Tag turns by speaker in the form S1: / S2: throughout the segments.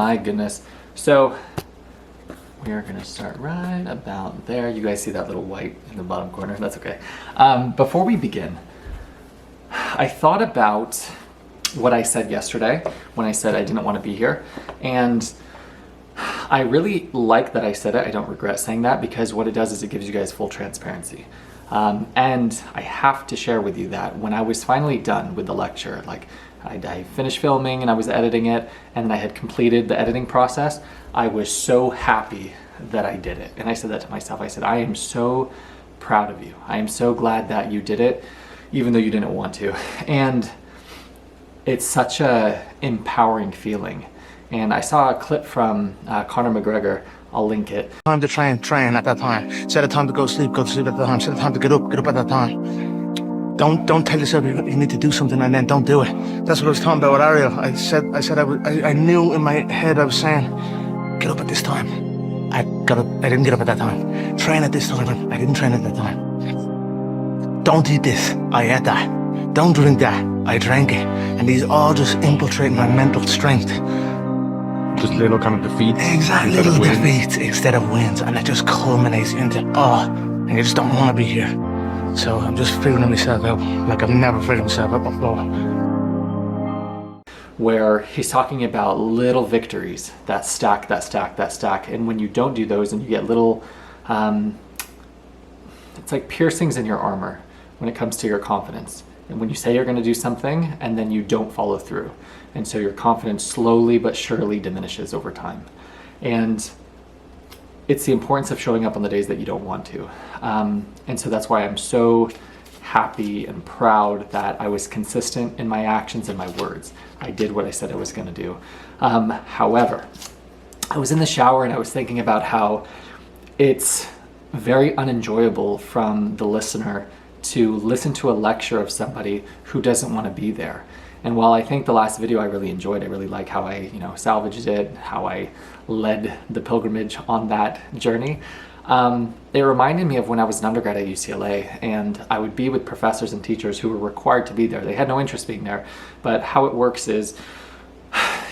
S1: my goodness. So we are gonna start right about there. You guys see that little white in the bottom corner? That's okay. Before we begin, I thought about what I said yesterday when I said I didn't want to be here. And I really like that I said it. I don't regret saying that, because what it does is it gives you guys full transparency. And I have to share with you that when I was finally done with the lecture, like I finished filming and I was editing it, and I had completed the editing process, I was so happy that I did it. And I said that to myself. I said, I am so proud of you. I am so glad that you did it, even though you didn't want to. And it's such a empowering feeling. And I saw a clip from Conor McGregor. I'll link it.
S2: Time to train at that time. Set a time to go to sleep at that time. Set a time to get up at that time. Don't tell yourself you need to do something and then don't do it. That's what I was talking about with Ariel. I knew in my head I was saying, get up at this time. I didn't get up at that time. Train at this time. I didn't train at that time. Don't eat this. I ate that. Don't drink that. I drank it. And these all just infiltrate my mental strength.
S3: Just little kind of defeats.
S2: Exactly, little defeats instead of wins. And it just culminates into, and you just don't want to be here. So I'm just figuring myself out like I've never figured myself out before.
S1: Where he's talking about little victories that stack. And when you don't do those and you get little, it's like piercings in your armor when it comes to your confidence. And when you say you're going to do something and then you don't follow through. And so your confidence slowly but surely diminishes over time. And it's the importance of showing up on the days that you don't want to. And so that's why I'm so happy and proud that I was consistent in my actions and my words. I did what I said I was going to do. However, I was in the shower and I was thinking about how it's very unenjoyable from the listener to listen to a lecture of somebody who doesn't want to be there. And while I think the last video I really enjoyed, I really like how I, salvaged it, how I led the pilgrimage on that journey. It reminded me of when I was an undergrad at UCLA, and I would be with professors and teachers who were required to be there. They had no interest being there, but how it works is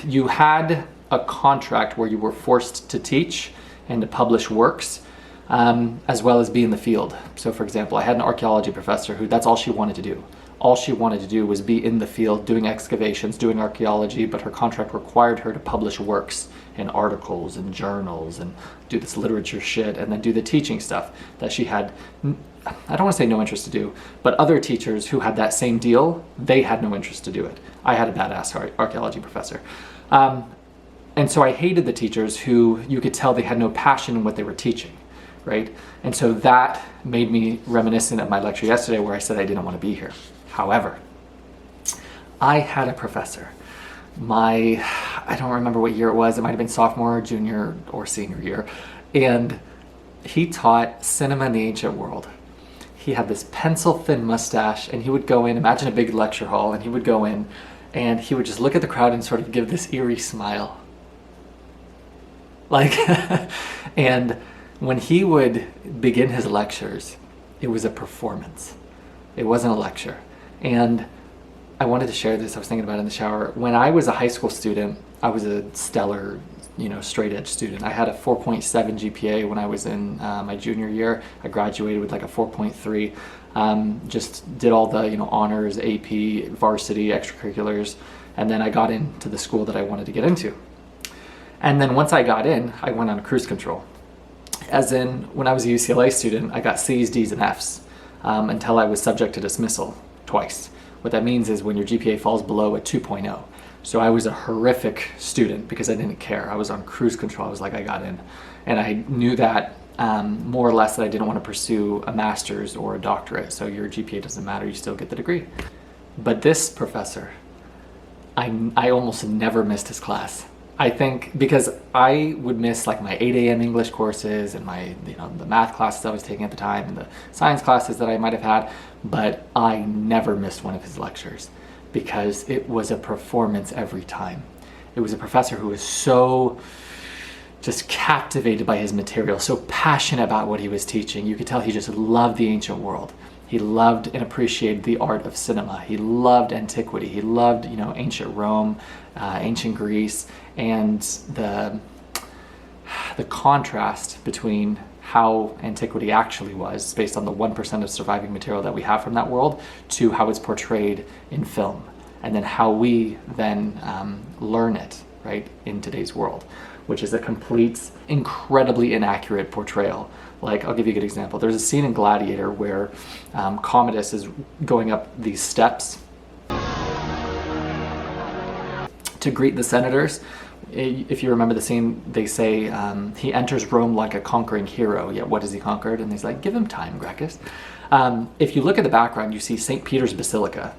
S1: you had a contract where you were forced to teach and to publish works, as well as be in the field. So for example, I had an archaeology professor who that's all she wanted to do. All she wanted to do was be in the field doing excavations, doing archaeology, but her contract required her to publish works and articles and journals and do this literature shit and then do the teaching stuff that she had, I don't want to say no interest to do, but other teachers who had that same deal, they had no interest to do it. I had a badass archaeology professor. And so I hated the teachers who you could tell they had no passion in what they were teaching. Right? And so that made me reminiscent of my lecture yesterday where I said I didn't want to be here. However, I had a professor, I don't remember what year it was, it might have been sophomore, junior, or senior year, and he taught cinema in the ancient world. He had this pencil-thin mustache, and he would go in, imagine a big lecture hall, and he would go in, and he would just look at the crowd and sort of give this eerie smile. Like, and when he would begin his lectures, it was a performance. It wasn't a lecture. And I wanted to share this. I was thinking about it in the shower. When I was a high school student, I was a stellar, straight edge student. I had a 4.7 GPA when I was in my junior year. I graduated with like a 4.3. Just did all the, honors, AP, varsity, extracurriculars. And then I got into the school that I wanted to get into. And then once I got in, I went on cruise control. As in, when I was a UCLA student, I got C's, D's, and F's until I was subject to dismissal twice. What that means is when your GPA falls below a 2.0. So I was a horrific student because I didn't care. I was on cruise control. I was like, I got in. And I knew that more or less that I didn't want to pursue a master's or a doctorate. So your GPA doesn't matter. You still get the degree. But this professor, I almost never missed his class. I think because I would miss like my 8 a.m. English courses and my, the math classes I was taking at the time and the science classes that I might have had, but I never missed one of his lectures because it was a performance every time. It was a professor who was so just captivated by his material, so passionate about what he was teaching. You could tell he just loved the ancient world. He loved and appreciated the art of cinema. He loved antiquity. He loved, ancient Rome, ancient Greece, and the contrast between how antiquity actually was based on the 1% of surviving material that we have from that world to how it's portrayed in film, and then how we then learn it, right, in today's world, which is a complete, incredibly inaccurate portrayal. Like, I'll give you a good example. There's a scene in Gladiator where Commodus is going up these steps to greet the senators. If you remember the scene, they say he enters Rome like a conquering hero, yet what has he conquered? And he's like, give him time, Gracchus. If you look at the background, you see St. Peter's Basilica.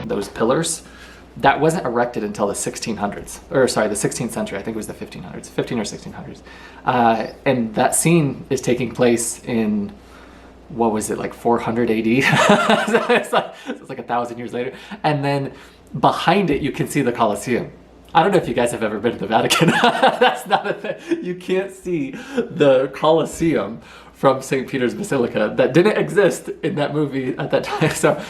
S1: Those pillars, that wasn't erected until the 1600s, or sorry, the 16th century. I think it was the 1500s, 15 or 1600s. And that scene is taking place in, what was it, like 400 AD? So it's like 1,000 years later. And then behind it, you can see the Colosseum. I don't know if you guys have ever been to the Vatican. That's not a thing. You can't see the Colosseum from St. Peter's Basilica. That didn't exist in that movie at that time. So,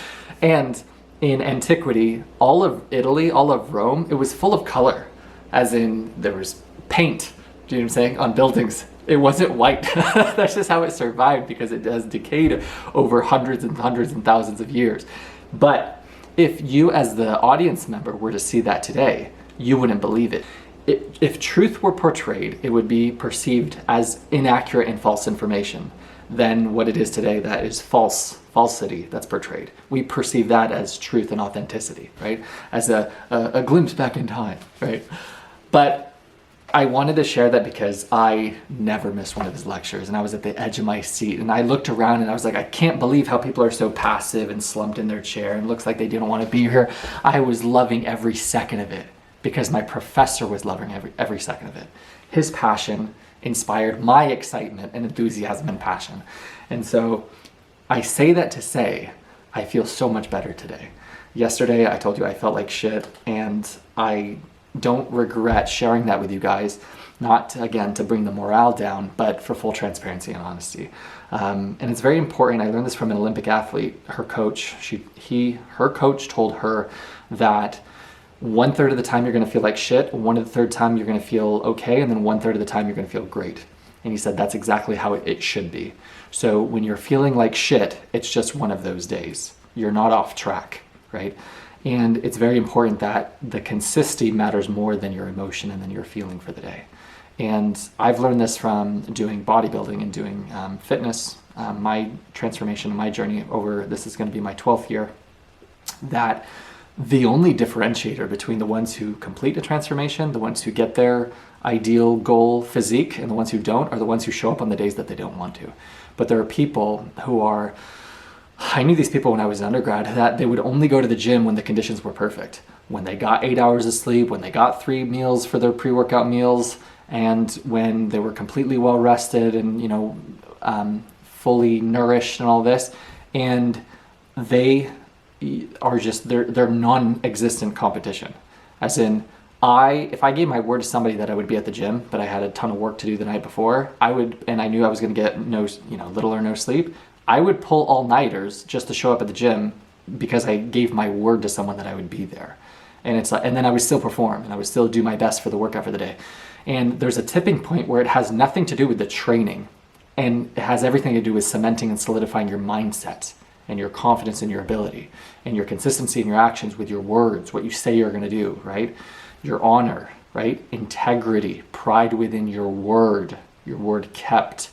S1: and in antiquity, all of Italy, all of Rome, it was full of color, as in there was paint, do you know what I'm saying, on buildings. It wasn't white. That's just how it survived, because it has decayed over hundreds and hundreds and thousands of years. But if you as the audience member were to see that today, you wouldn't believe it. If truth were portrayed, it would be perceived as inaccurate and false information than what it is today that is falsity that's portrayed. We perceive that as truth and authenticity, right? As a glimpse back in time, right? But I wanted to share that because I never missed one of his lectures, and I was at the edge of my seat, and I looked around and I was like, I can't believe how people are so passive and slumped in their chair and looks like they didn't want to be here. I was loving every second of it because my professor was loving every second of it. His passion inspired my excitement and enthusiasm and passion. And so I say that to say, I feel so much better today. Yesterday, I told you I felt like shit, and I don't regret sharing that with you guys, not again to bring the morale down, but for full transparency and honesty. And it's very important. I learned this from an Olympic athlete. Her coach, her coach told her that 1/3 of the time you're going to feel like shit, 1/3 time you're going to feel okay, and then 1/3 of the time you're going to feel great. And he said that's exactly how it should be. So when you're feeling like shit, it's just one of those days. You're not off track, right? And it's very important that the consistency matters more than your emotion and than your feeling for the day. And I've learned this from doing bodybuilding and doing fitness, my transformation and my journey over, this is going to be my 12th year, that the only differentiator between the ones who complete a transformation, the ones who get their ideal goal physique, and the ones who don't, are the ones who show up on the days that they don't want to. But there are people who are, I knew these people when I was an undergrad, that they would only go to the gym when the conditions were perfect. When they got 8 hours of sleep, when they got 3 meals for their pre-workout meals, and when they were completely well rested and, fully nourished and all this. And they are just, they're non-existent competition. As in, if I gave my word to somebody that I would be at the gym, but I had a ton of work to do the night before, and I knew I was going to get little or no sleep, I would pull all-nighters just to show up at the gym because I gave my word to someone that I would be there. And it's like, and then I would still perform and I would still do my best for the workout for the day. And there's a tipping point where it has nothing to do with the training, and it has everything to do with cementing and solidifying your mindset and your confidence in your ability and your consistency in your actions with your words, what you say you're going to do, right? Your honor, right? Integrity, pride within your word kept.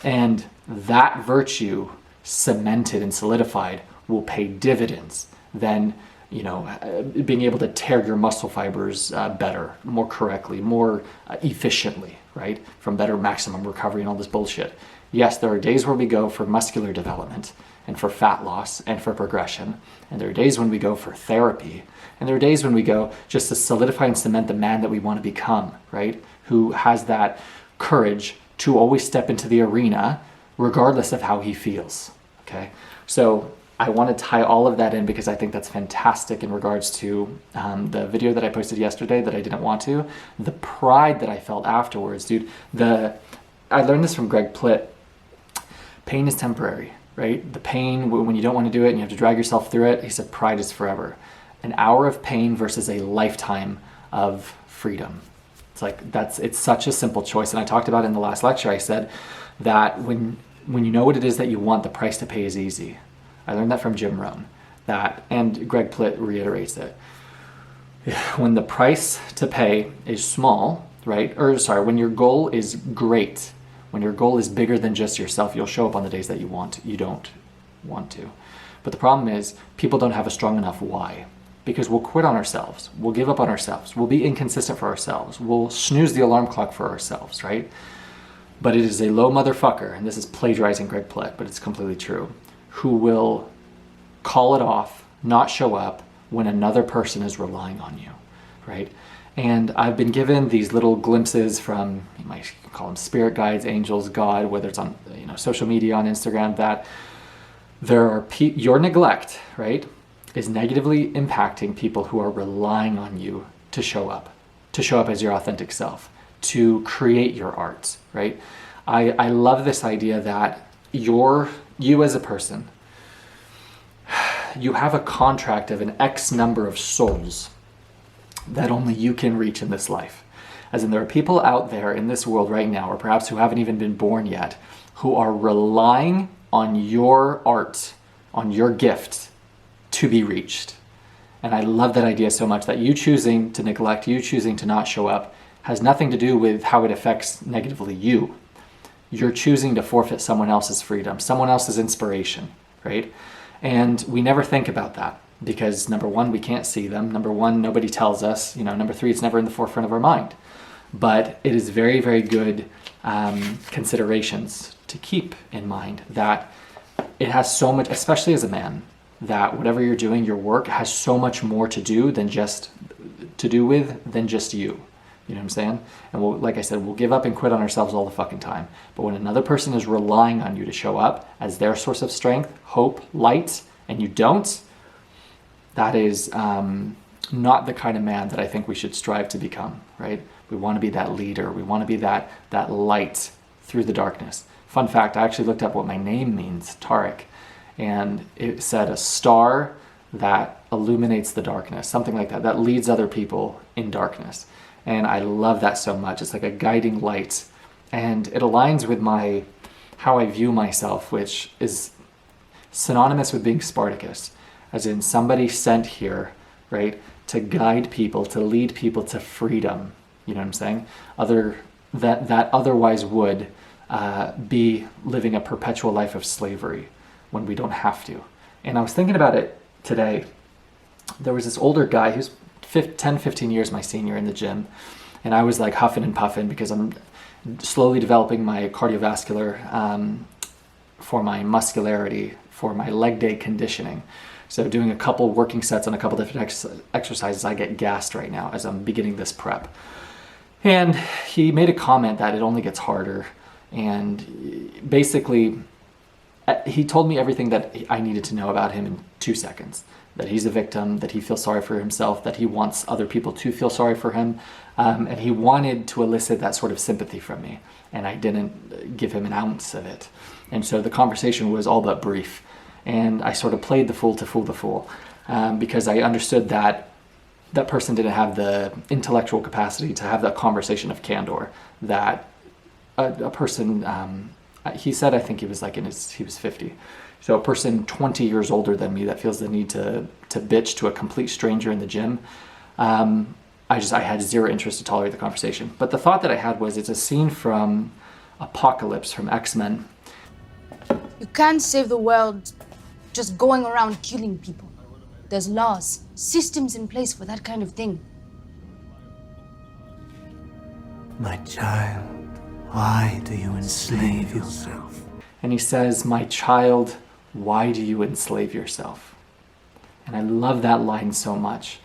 S1: And that virtue cemented and solidified will pay dividends than, being able to tear your muscle fibers better, more correctly, more efficiently, right? From better maximum recovery and all this bullshit. Yes, there are days where we go for muscular development and for fat loss and for progression. And there are days when we go for therapy. And there are days when we go just to solidify and cement the man that we want to become, right? Who has that courage to always step into the arena regardless of how he feels, okay? So I want to tie all of that in because I think that's fantastic in regards to the video that I posted yesterday that I didn't want to. The pride that I felt afterwards, dude. I learned this from Greg Plitt. Pain is temporary, right? The pain, when you don't want to do it and you have to drag yourself through it, he said pride is forever. An hour of pain versus a lifetime of freedom. It's such a simple choice. And I talked about it in the last lecture. I said that when you know what it is that you want, the price to pay is easy. I learned that from Jim Rohn. And Greg Plitt reiterates it. When the price to pay is small, right? When your goal is great, when your goal is bigger than just yourself, you'll show up on the days that you don't want to. But the problem is people don't have a strong enough why, because we'll quit on ourselves. We'll give up on ourselves. We'll be inconsistent for ourselves. We'll snooze the alarm clock for ourselves, right? But it is a low motherfucker, and this is plagiarizing Greg Plitt, but it's completely true, who will call it off, not show up when another person is relying on you, right? And I've been given these little glimpses from, you might call them spirit guides, angels, God, whether it's on social media, on Instagram, that there are your neglect, right, is negatively impacting people who are relying on you to show up as your authentic self, to create your art, right? I love this idea that you as a person, you have a contract of an X number of souls that only you can reach in this life. As in, there are people out there in this world right now, or perhaps who haven't even been born yet, who are relying on your art, on your gift to be reached. And I love that idea so much, that you choosing to neglect, you choosing to not show up, has nothing to do with how it affects negatively you. You're choosing to forfeit someone else's freedom, someone else's inspiration, right? And we never think about that because, number one, we can't see them. Number one, nobody tells us. Number three, it's never in the forefront of our mind. But it is very, very good considerations to keep in mind, that it has so much, especially as a man, that whatever you're doing, your work has so much more to do with than just you. You know what I'm saying? And like I said, we'll give up and quit on ourselves all the fucking time. But when another person is relying on you to show up as their source of strength, hope, light, and you don't, that is not the kind of man that I think we should strive to become, right? We want to be that leader. We want to be that light through the darkness. Fun fact, I actually looked up what my name means, Tariq, and it said a star that illuminates the darkness, something like that, that leads other people in darkness. And I love that so much. It's like a guiding light. And it aligns with how I view myself, which is synonymous with being Spartacus, as in somebody sent here, right, to guide people, to lead people to freedom. You know what I'm saying? That otherwise would be living a perpetual life of slavery when we don't have to. And I was thinking about it today. There was this older guy who's 10, 15 years my senior in the gym. And I was like huffing and puffing because I'm slowly developing my cardiovascular for my muscularity, for my leg day conditioning. So doing a couple working sets on a couple different exercises, I get gassed right now as I'm beginning this prep. And he made a comment that it only gets harder. And basically, he told me everything that I needed to know about him in 2 seconds. That he's a victim, that he feels sorry for himself, that he wants other people to feel sorry for him. And he wanted to elicit that sort of sympathy from me. And I didn't give him an ounce of it. And so the conversation was all but brief. And I sort of played the fool to fool the fool. Because I understood that that person didn't have the intellectual capacity to have that conversation of candor. That a person, he said, I think he was like he was 50. So a person 20 years older than me that feels the need to bitch to a complete stranger in the gym, I had zero interest to tolerate the conversation. But the thought that I had was, it's a scene from Apocalypse, from X-Men.
S4: You can't save the world just going around killing people. There's laws, systems in place for that kind of thing.
S5: My child, why do you enslave yourself?
S1: And he says, my child, why do you enslave yourself? And I love that line so much,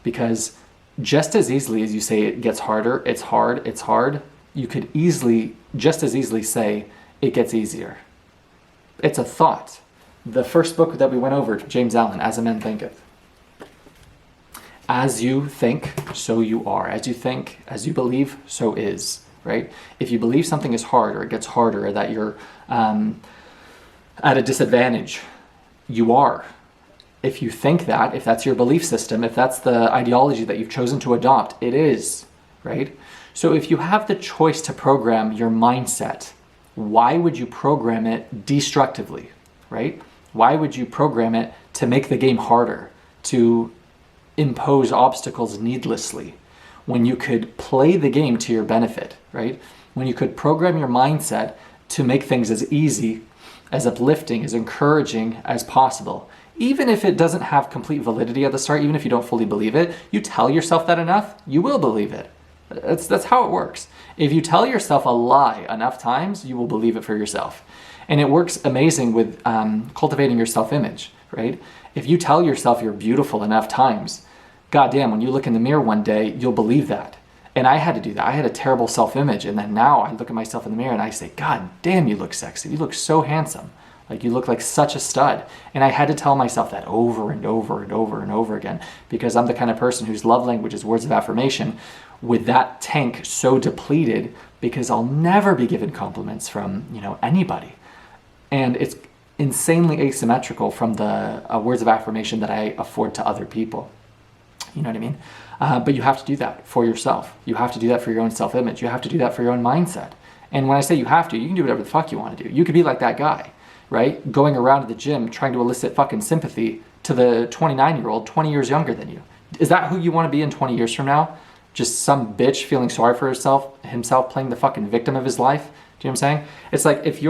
S1: because just as easily as you say it gets harder, it's hard, you could just as easily say it gets easier. It's a thought. The first book that we went over, James Allen, As a Man Thinketh. As you think, so you are. As you think, as you believe, so is, right? If you believe something is hard, or it gets harder, or that you're at a disadvantage. You are. If you think that, if that's your belief system, if that's the ideology that you've chosen to adopt, it is, right? So if you have the choice to program your mindset, why would you program it destructively, right? Why would you program it to make the game harder, to impose obstacles needlessly, when you could play the game to your benefit, right? When you could program your mindset to make things as easy, as uplifting, as encouraging as possible. Even if it doesn't have complete validity at the start, even if you don't fully believe it, you tell yourself that enough, you will believe it. That's how it works. If you tell yourself a lie enough times, you will believe it for yourself. And it works amazing with cultivating your self-image, right? If you tell yourself you're beautiful enough times, goddamn, when you look in the mirror one day, you'll believe that. And I had to do that. I had a terrible self-image. And then now I look at myself in the mirror and I say, God damn, you look sexy. You look so handsome. Like, you look like such a stud. And I had to tell myself that over and over and over and over again, because I'm the kind of person whose love language is words of affirmation, with that tank so depleted, because I'll never be given compliments from, anybody. And it's insanely asymmetrical from the words of affirmation that I afford to other people. You know what I mean? But you have to do that for yourself. You have to do that for your own self-image. You have to do that for your own mindset. And when I say you have to, you can do whatever the fuck you want to do. You could be like that guy, right? Going around to the gym trying to elicit fucking sympathy to the 29-year-old 20 years younger than you. Is that who you want to be in 20 years from now? Just some bitch feeling sorry for himself playing the fucking victim of his life? Do you know what I'm saying? It's like, if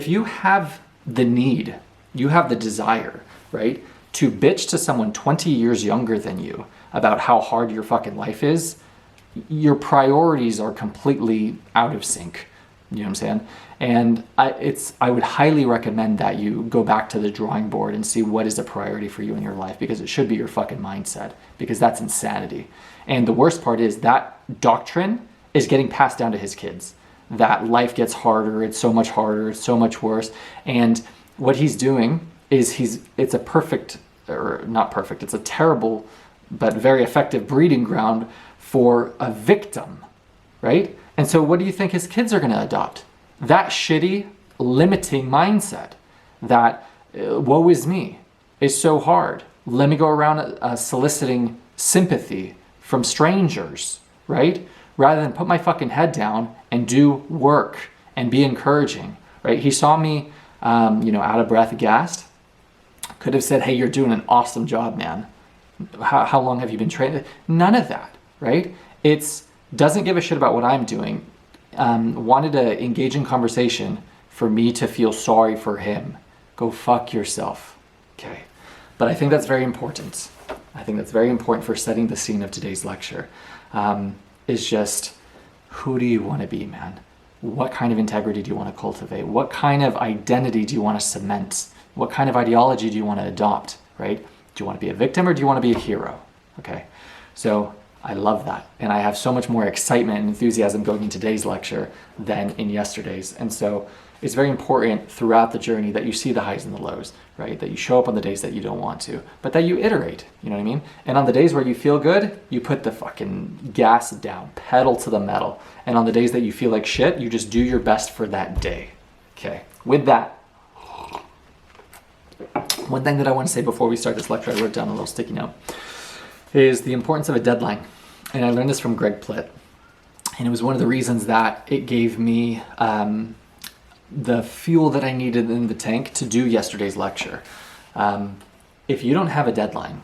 S1: you have the need, you have the desire, right, to bitch to someone 20 years younger than you about how hard your fucking life is, your priorities are completely out of sync. You know what I'm saying? And I would highly recommend that you go back to the drawing board and see what is a priority for you in your life, because it should be your fucking mindset, because that's insanity. And the worst part is that doctrine is getting passed down to his kids, that life gets harder, it's so much harder, it's so much worse. And what he's doing is it's a perfect, or not perfect, it's a terrible but very effective breeding ground for a victim, right? And so what do you think his kids are going to adopt? That shitty, limiting mindset that woe is me, is so hard. Let me go around soliciting sympathy from strangers, right? Rather than put my fucking head down and do work and be encouraging, right? He saw me, out of breath, gassed. Could have said, hey, you're doing an awesome job, man. How long have you been training? None of that, right? It's doesn't give a shit about what I'm doing. Wanted to engage in conversation for me to feel sorry for him. Go fuck yourself. Okay. But I think that's very important. I think that's very important for setting the scene of today's lecture. Is just, who do you want to be, man? What kind of integrity do you want to cultivate? What kind of identity do you want to cement? What kind of ideology do you want to adopt, right? Do you want to be a victim or do you want to be a hero? Okay. So I love that. And I have so much more excitement and enthusiasm going in today's lecture than in yesterday's. And so it's very important throughout the journey that you see the highs and the lows, right? That you show up on the days that you don't want to, but that you iterate, you know what I mean? And on the days where you feel good, you put the fucking gas down, pedal to the metal. And on the days that you feel like shit, you just do your best for that day. Okay. With that, one thing that I want to say before we start this lecture, I wrote down a little sticky note, is the importance of a deadline. And I learned this from Greg Plitt. And it was one of the reasons that it gave me the fuel that I needed in the tank to do yesterday's lecture. If you don't have a deadline,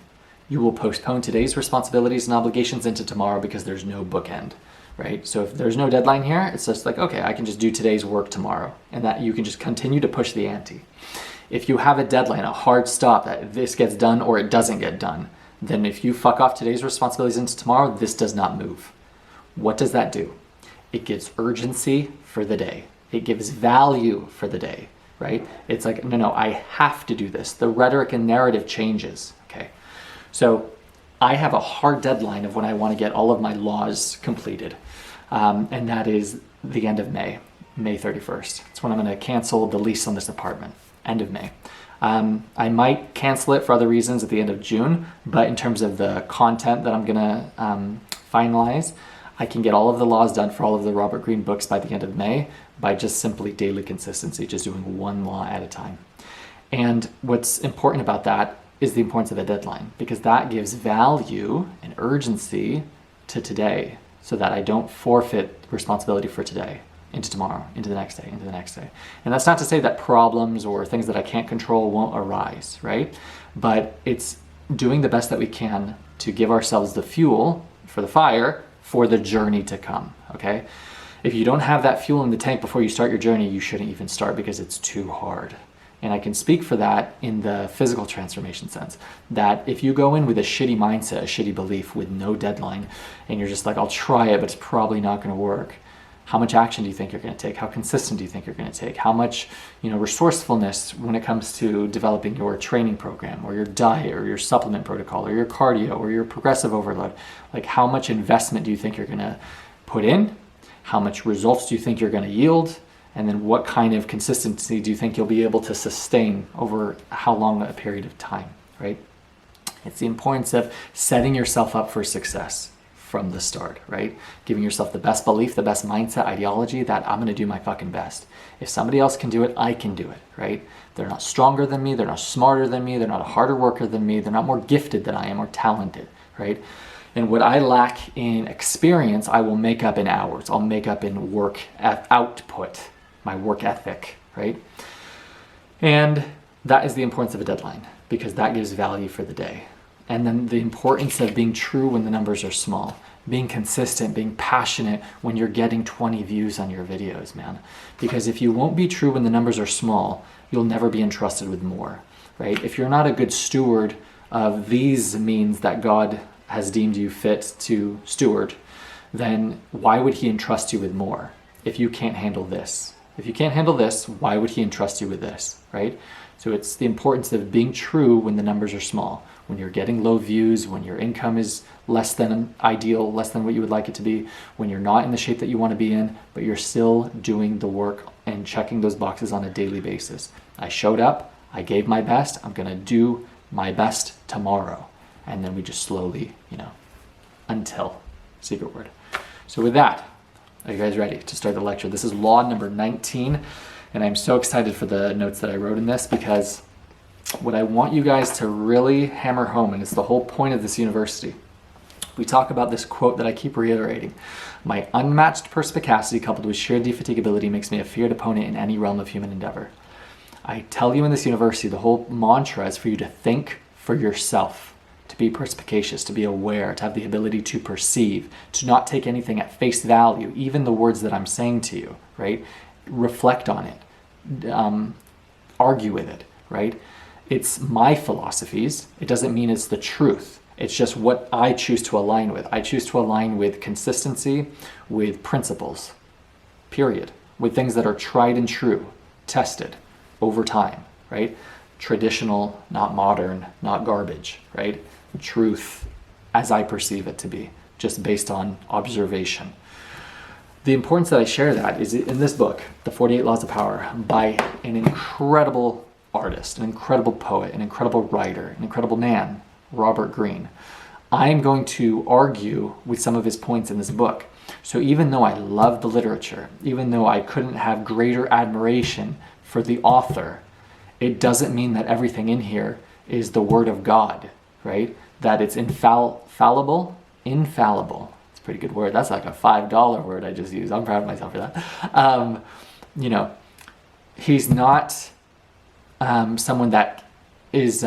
S1: you will postpone today's responsibilities and obligations into tomorrow because there's no bookend, right? So if there's no deadline here, it's just like, okay, I can just do today's work tomorrow, and that you can just continue to push the ante. If you have a deadline, a hard stop, that this gets done or it doesn't get done, then if you fuck off today's responsibilities into tomorrow, this does not move. What does that do? It gives urgency for the day. It gives value for the day, right? It's like, no, I have to do this. The rhetoric and narrative changes, okay? So I have a hard deadline of when I want to get all of my laws completed. And that is the end of May 31st. It's when I'm going to cancel the lease on this apartment, end of May. I might cancel it for other reasons at the end of June, but in terms of the content that I'm going to finalize, I can get all of the laws done for all of the Robert Greene books by the end of May by just simply daily consistency, just doing one law at a time. And what's important about that is the importance of a deadline, because that gives value and urgency to today so that I don't forfeit responsibility for today into tomorrow, into the next day, into the next day. And that's not to say that problems or things that I can't control won't arise, right? But it's doing the best that we can to give ourselves the fuel for the fire for the journey to come, okay? If you don't have that fuel in the tank before you start your journey, you shouldn't even start because it's too hard. And I can speak for that in the physical transformation sense, that if you go in with a shitty mindset, a shitty belief with no deadline, and you're just like, I'll try it, but it's probably not going to work. How much action do you think you're going to take? How consistent do you think you're going to take? How much, resourcefulness when it comes to developing your training program or your diet or your supplement protocol or your cardio or your progressive overload? Like, how much investment do you think you're going to put in? How much results do you think you're going to yield? And then what kind of consistency do you think you'll be able to sustain over how long a period of time, right? It's the importance of setting yourself up for success from the start, right? Giving yourself the best belief, the best mindset, ideology that I'm going to do my fucking best. If somebody else can do it, I can do it, right? They're not stronger than me. They're not smarter than me. They're not a harder worker than me. They're not more gifted than I am or talented, right? And what I lack in experience, I will make up in hours. I'll make up in work output, my work ethic, right? And that is the importance of a deadline, because that gives value for the day. And then the importance of being true when the numbers are small, being consistent, being passionate when you're getting 20 views on your videos, man. Because if you won't be true when the numbers are small, you'll never be entrusted with more, right? If you're not a good steward of these means that God has deemed you fit to steward, then why would he entrust you with more if you can't handle this? If you can't handle this, why would he entrust you with this, right? So it's the importance of being true when the numbers are small, when you're getting low views, when your income is less than ideal, less than what you would like it to be, when you're not in the shape that you want to be in, but you're still doing the work and checking those boxes on a daily basis. I showed up, I gave my best, I'm going to do my best tomorrow. And then we just slowly, until, secret word. So with that, are you guys ready to start the lecture? This is law number 19, and I'm so excited for the notes that I wrote in this, because what I want you guys to really hammer home, and it's the whole point of this university, we talk about this quote that I keep reiterating. My unmatched perspicacity coupled with sheer defatigability makes me a feared opponent in any realm of human endeavor. I tell you in this university, the whole mantra is for you to think for yourself, to be perspicacious, to be aware, to have the ability to perceive, to not take anything at face value, even the words that I'm saying to you, right? Reflect on it, argue with it, right? It's my philosophies. It doesn't mean it's the truth. It's just what I choose to align with. I choose to align with consistency, with principles, period, with things that are tried and true, tested over time, right? Traditional, not modern, not garbage, right? Truth as I perceive it to be, just based on observation. The importance that I share that is in this book, The 48 Laws of Power, by an incredible artist, an incredible poet, an incredible writer, an incredible man, Robert Greene. I'm going to argue with some of his points in this book. So even though I love the literature, even though I couldn't have greater admiration for the author, it doesn't mean that everything in here is the word of God, right? That it's infallible. It's a pretty good word. That's like a $5 word I just used. I'm proud of myself for that. He's not someone that is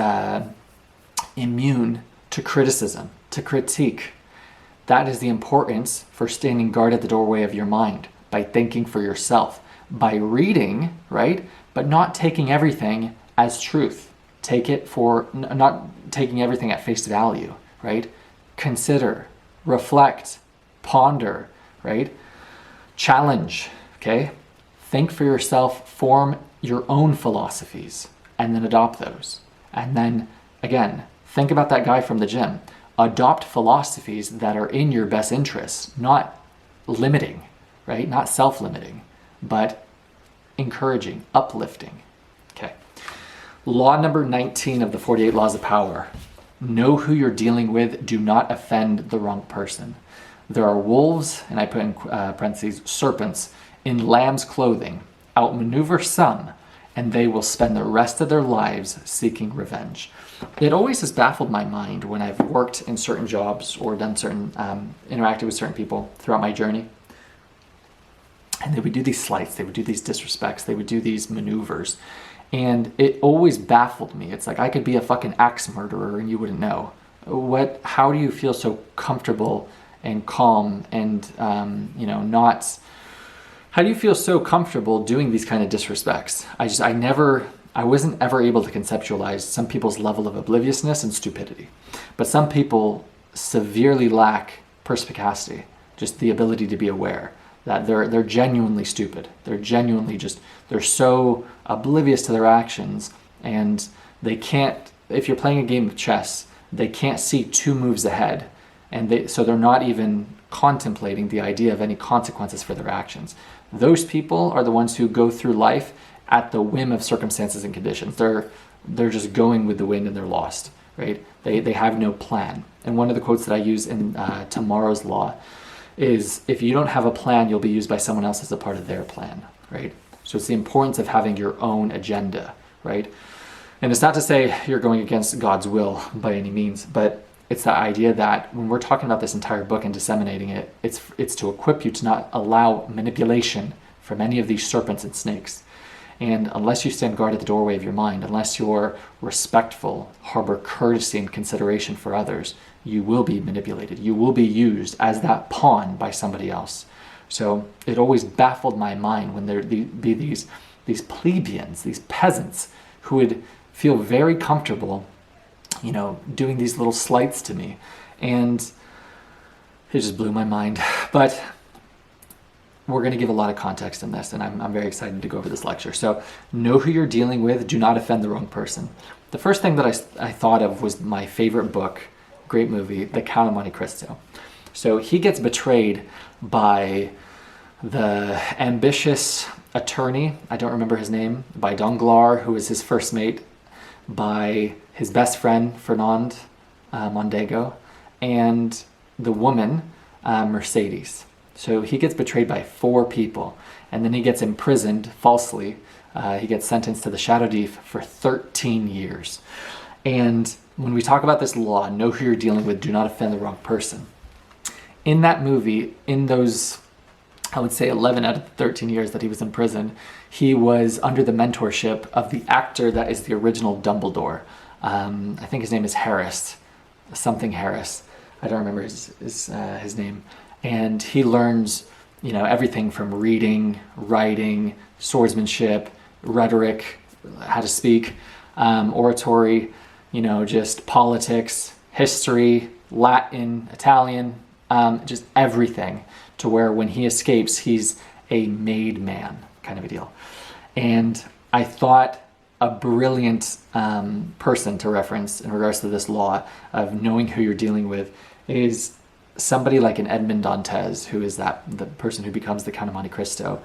S1: immune to criticism, to critique. That is the importance for standing guard at the doorway of your mind, by thinking for yourself, by reading, right? But not taking everything as truth. Take it for, not taking everything at face value, right? Consider, reflect, ponder, right? Challenge, okay? Think for yourself, form your own philosophies, and then adopt those. And then, again, think about that guy from the gym. Adopt philosophies that are in your best interests, not limiting, right? Not self-limiting, but encouraging, uplifting. Okay. Law number 19 of the 48 Laws of Power. Know who you're dealing with. Do not offend the wrong person. there are wolves, and I put in parentheses, serpents, in lamb's clothing, outmaneuver some, and they will spend the rest of their lives seeking revenge. It always has baffled my mind when I've worked in certain jobs or done certain, interacted with certain people throughout my journey. And they would do these slights, they would do these disrespects, they would do these maneuvers. And it always baffled me. It's like I could be a fucking axe murderer and you wouldn't know. How do you feel so comfortable and calm and, how do you feel so comfortable doing these kind of disrespects? I wasn't ever able to conceptualize some people's level of obliviousness and stupidity. But some people severely lack perspicacity, just the ability to be aware that they're genuinely stupid. They're so oblivious to their actions, and they can't, if you're playing a game of chess, they can't see 2 moves ahead. So they're not even contemplating the idea of any consequences for their actions. Those people are the ones who go through life at the whim of circumstances and conditions. They're just going with the wind and they're lost, right? They have no plan. And one of the quotes that I use in Tomorrow's Law is, if you don't have a plan, you'll be used by someone else as a part of their plan, right? So it's the importance of having your own agenda, right? And it's not to say you're going against God's will by any means, but it's the idea that when we're talking about this entire book and disseminating it, it's to equip you to not allow manipulation from any of these serpents and snakes. And unless you stand guard at the doorway of your mind, unless you're respectful, harbor courtesy and consideration for others, you will be manipulated. You will be used as that pawn by somebody else. So it always baffled my mind when there'd be these plebeians, these peasants, who would feel very comfortable, doing these little slights to me. And it just blew my mind. But we're going to give a lot of context in this, and I'm very excited to go over this lecture. So know who you're dealing with. Do not offend the wrong person. The first thing that I thought of was my favorite book, great movie, The Count of Monte Cristo. So he gets betrayed by the ambitious attorney, I don't remember his name, by Danglars, who was his first mate, by his best friend, Fernand Mondego, and the woman, Mercedes. So he gets betrayed by 4 people, and then he gets imprisoned falsely. He gets sentenced to the Shadow Deep for 13 years. And when we talk about this law, know who you're dealing with, do not offend the wrong person. In that movie, in those, I would say 11 out of the 13 years that he was in prison, he was under the mentorship of the actor that is the original Dumbledore. I think his name is Harris, something Harris. I don't remember his name. And he learns, everything from reading, writing, swordsmanship, rhetoric, how to speak, oratory, just politics, history, Latin, Italian, just everything, to where when he escapes, he's a made man kind of a deal. And I thought a brilliant person to reference in regards to this law of knowing who you're dealing with is somebody like an Edmond Dantes, who is the person who becomes the Count of Monte Cristo.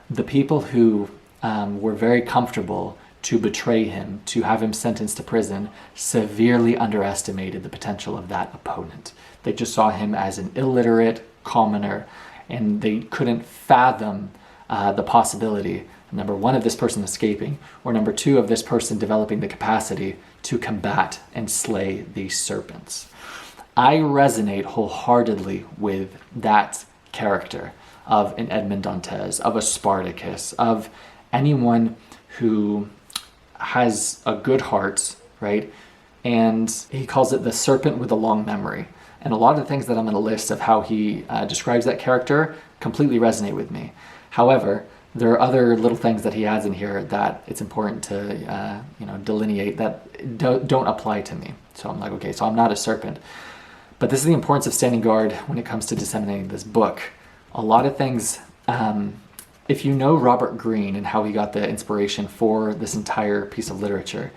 S1: The people who were very comfortable to betray him, to have him sentenced to prison, severely underestimated the potential of that opponent. They just saw him as an illiterate commoner, and they couldn't fathom the possibility, number 1, of this person escaping, or number 2, of this person developing the capacity to combat and slay these serpents. I resonate wholeheartedly with that character of an Edmond Dantes, of a Spartacus, of anyone who has a good heart, right? And he calls it the serpent with a long memory. And a lot of the things that I'm going to list of how he describes that character completely resonate with me. However, there are other little things that he adds in here that it's important to delineate that don't apply to me. So I'm like, okay, so I'm not a serpent. But this is the importance of standing guard when it comes to disseminating this book. A lot of things, if you know Robert Greene and how he got the inspiration for this entire piece of literature,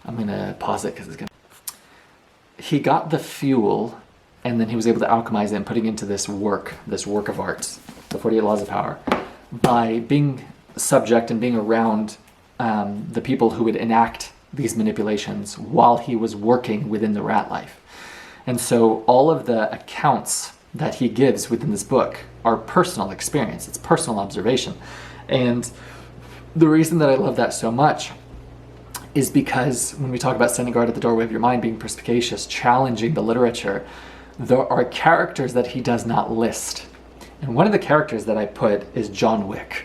S1: I'm going to pause it because it's going to... He got the fuel, and then he was able to alchemize it and put it into this work of art, the 48 Laws of Power, by being subject and being around the people who would enact these manipulations while he was working within the rat life. And so all of the accounts that he gives within this book are personal experience. It's personal observation. And the reason that I love that so much is because when we talk about standing guard at the doorway of your mind, being perspicacious, challenging the literature, there are characters that he does not list. And one of the characters that I put is John Wick,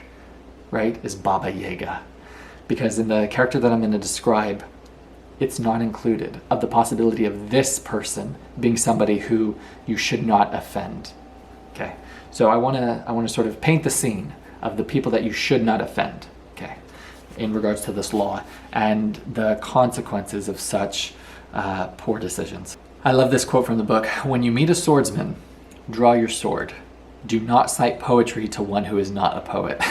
S1: right? Is Baba Yaga. Because in the character that I'm going to describe, it's not included of the possibility of this person being somebody who you should not offend. Okay, so I want to sort of paint the scene of the people that you should not offend. Okay, in regards to this law and the consequences of such poor decisions. I love this quote from the book: "When you meet a swordsman, draw your sword. Do not cite poetry to one who is not a poet."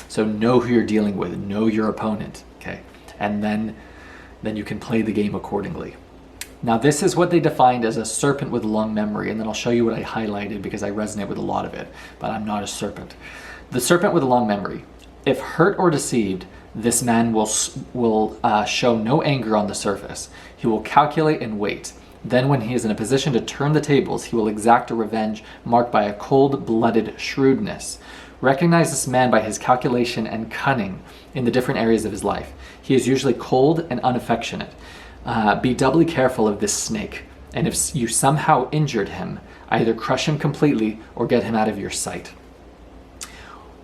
S1: So know who you're dealing with, know your opponent, okay? And then you can play the game accordingly. Now this is what they defined as a serpent with long memory, and then I'll show you what I highlighted because I resonate with a lot of it, but I'm not a serpent. The serpent with a long memory. If hurt or deceived, this man will show no anger on the surface. He will calculate and wait. Then when he is in a position to turn the tables, he will exact a revenge marked by a cold-blooded shrewdness. Recognize this man by his calculation and cunning in the different areas of his life. He is usually cold and unaffectionate. Be doubly careful of this snake, and if you somehow injured him, either crush him completely or get him out of your sight.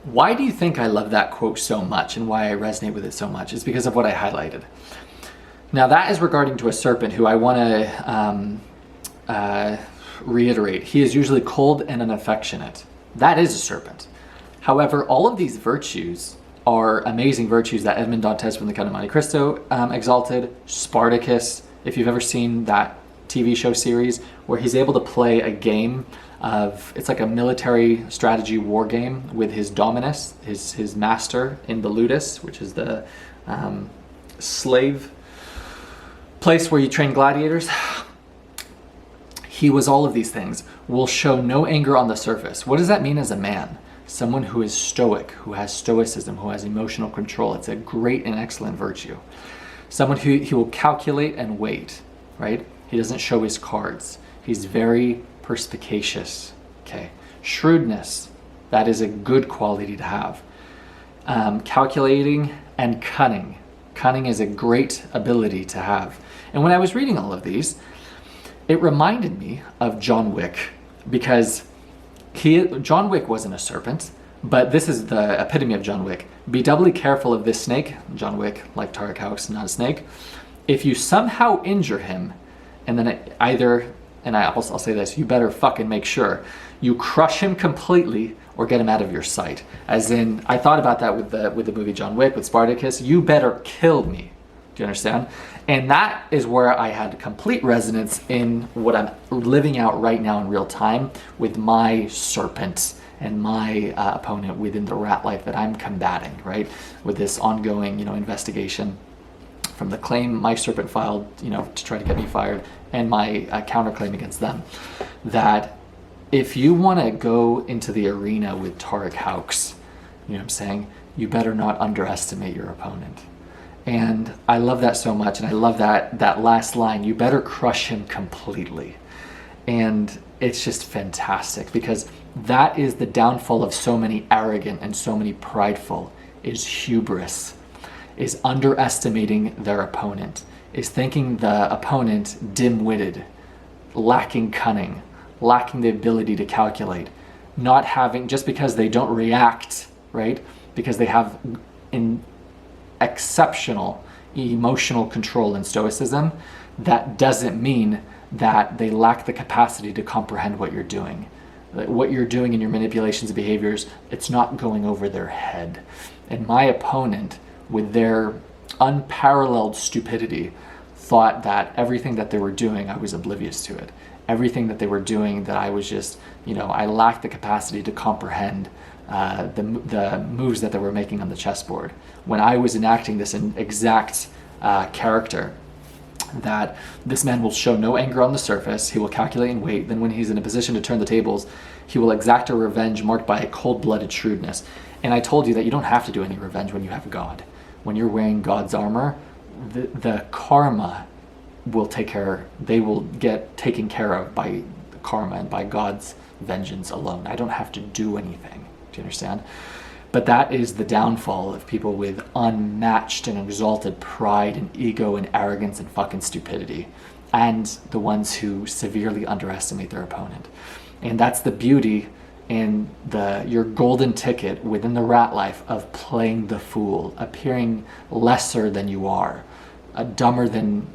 S1: Why do you think I love that quote so much and why I resonate with it so much? It's because of what I highlighted. Now that is regarding to a serpent who I want to reiterate. He is usually cold and unaffectionate. That is a serpent. However, all of these virtues are amazing virtues that Edmond Dantes from the Count of Monte Cristo exalted. Spartacus, if you've ever seen that TV show series where he's able to play a game of, it's like a military strategy war game with his dominus, his master in the ludus, which is the slave place where you train gladiators. He was all of these things. Will show no anger on the surface. What does that mean as a man? Someone who is stoic, who has stoicism, who has emotional control. It's a great and excellent virtue. Someone who he will calculate and wait, right? He doesn't show his cards. He's very perspicacious, okay? Shrewdness, that is a good quality to have. Calculating and cunning. Cunning is a great ability to have. And when I was reading all of these, it reminded me of John Wick, because John Wick wasn't a serpent, but this is the epitome of John Wick. Be doubly careful of this snake. John Wick, like Tarek House, not a snake. If you somehow injure him, and then I'll say this, you better fucking make sure you crush him completely or get him out of your sight. As in, I thought about that with the movie John Wick, with Spartacus. You better kill me. Do you understand? And that is where I had complete resonance in what I'm living out right now in real time with my serpent and my opponent within the rat life that I'm combating, right? With this ongoing, investigation from the claim my serpent filed, to try to get me fired, and my counterclaim against them. That if you want to go into the arena with Tarek House, you know what I'm saying? You better not underestimate your opponent. And I love that so much, and I love that last line, you better crush him completely. And it's just fantastic, because that is the downfall of so many arrogant and so many prideful, is hubris, is underestimating their opponent, is thinking the opponent dim-witted, lacking cunning, lacking the ability to calculate, not having, just because they don't react, right? Because they have exceptional emotional control and stoicism, that doesn't mean that they lack the capacity to comprehend what you're doing. What you're doing in your manipulations and behaviors, it's not going over their head. And my opponent, with their unparalleled stupidity, thought that everything that they were doing, I was oblivious to it. Everything that they were doing, that I was just, I lacked the capacity to comprehend the moves that they were making on the chessboard. When I was enacting this exact character, that this man will show no anger on the surface, he will calculate and wait, then when he's in a position to turn the tables, he will exact a revenge marked by a cold-blooded shrewdness. And I told you that you don't have to do any revenge when you have God. When you're wearing God's armor, the karma will they will get taken care of by karma and by God's vengeance alone. I don't have to do anything. Do you understand? But that is the downfall of people with unmatched and exalted pride and ego and arrogance and fucking stupidity, and the ones who severely underestimate their opponent. And that's the beauty in your golden ticket within the rat life of playing the fool, appearing lesser than you are, dumber than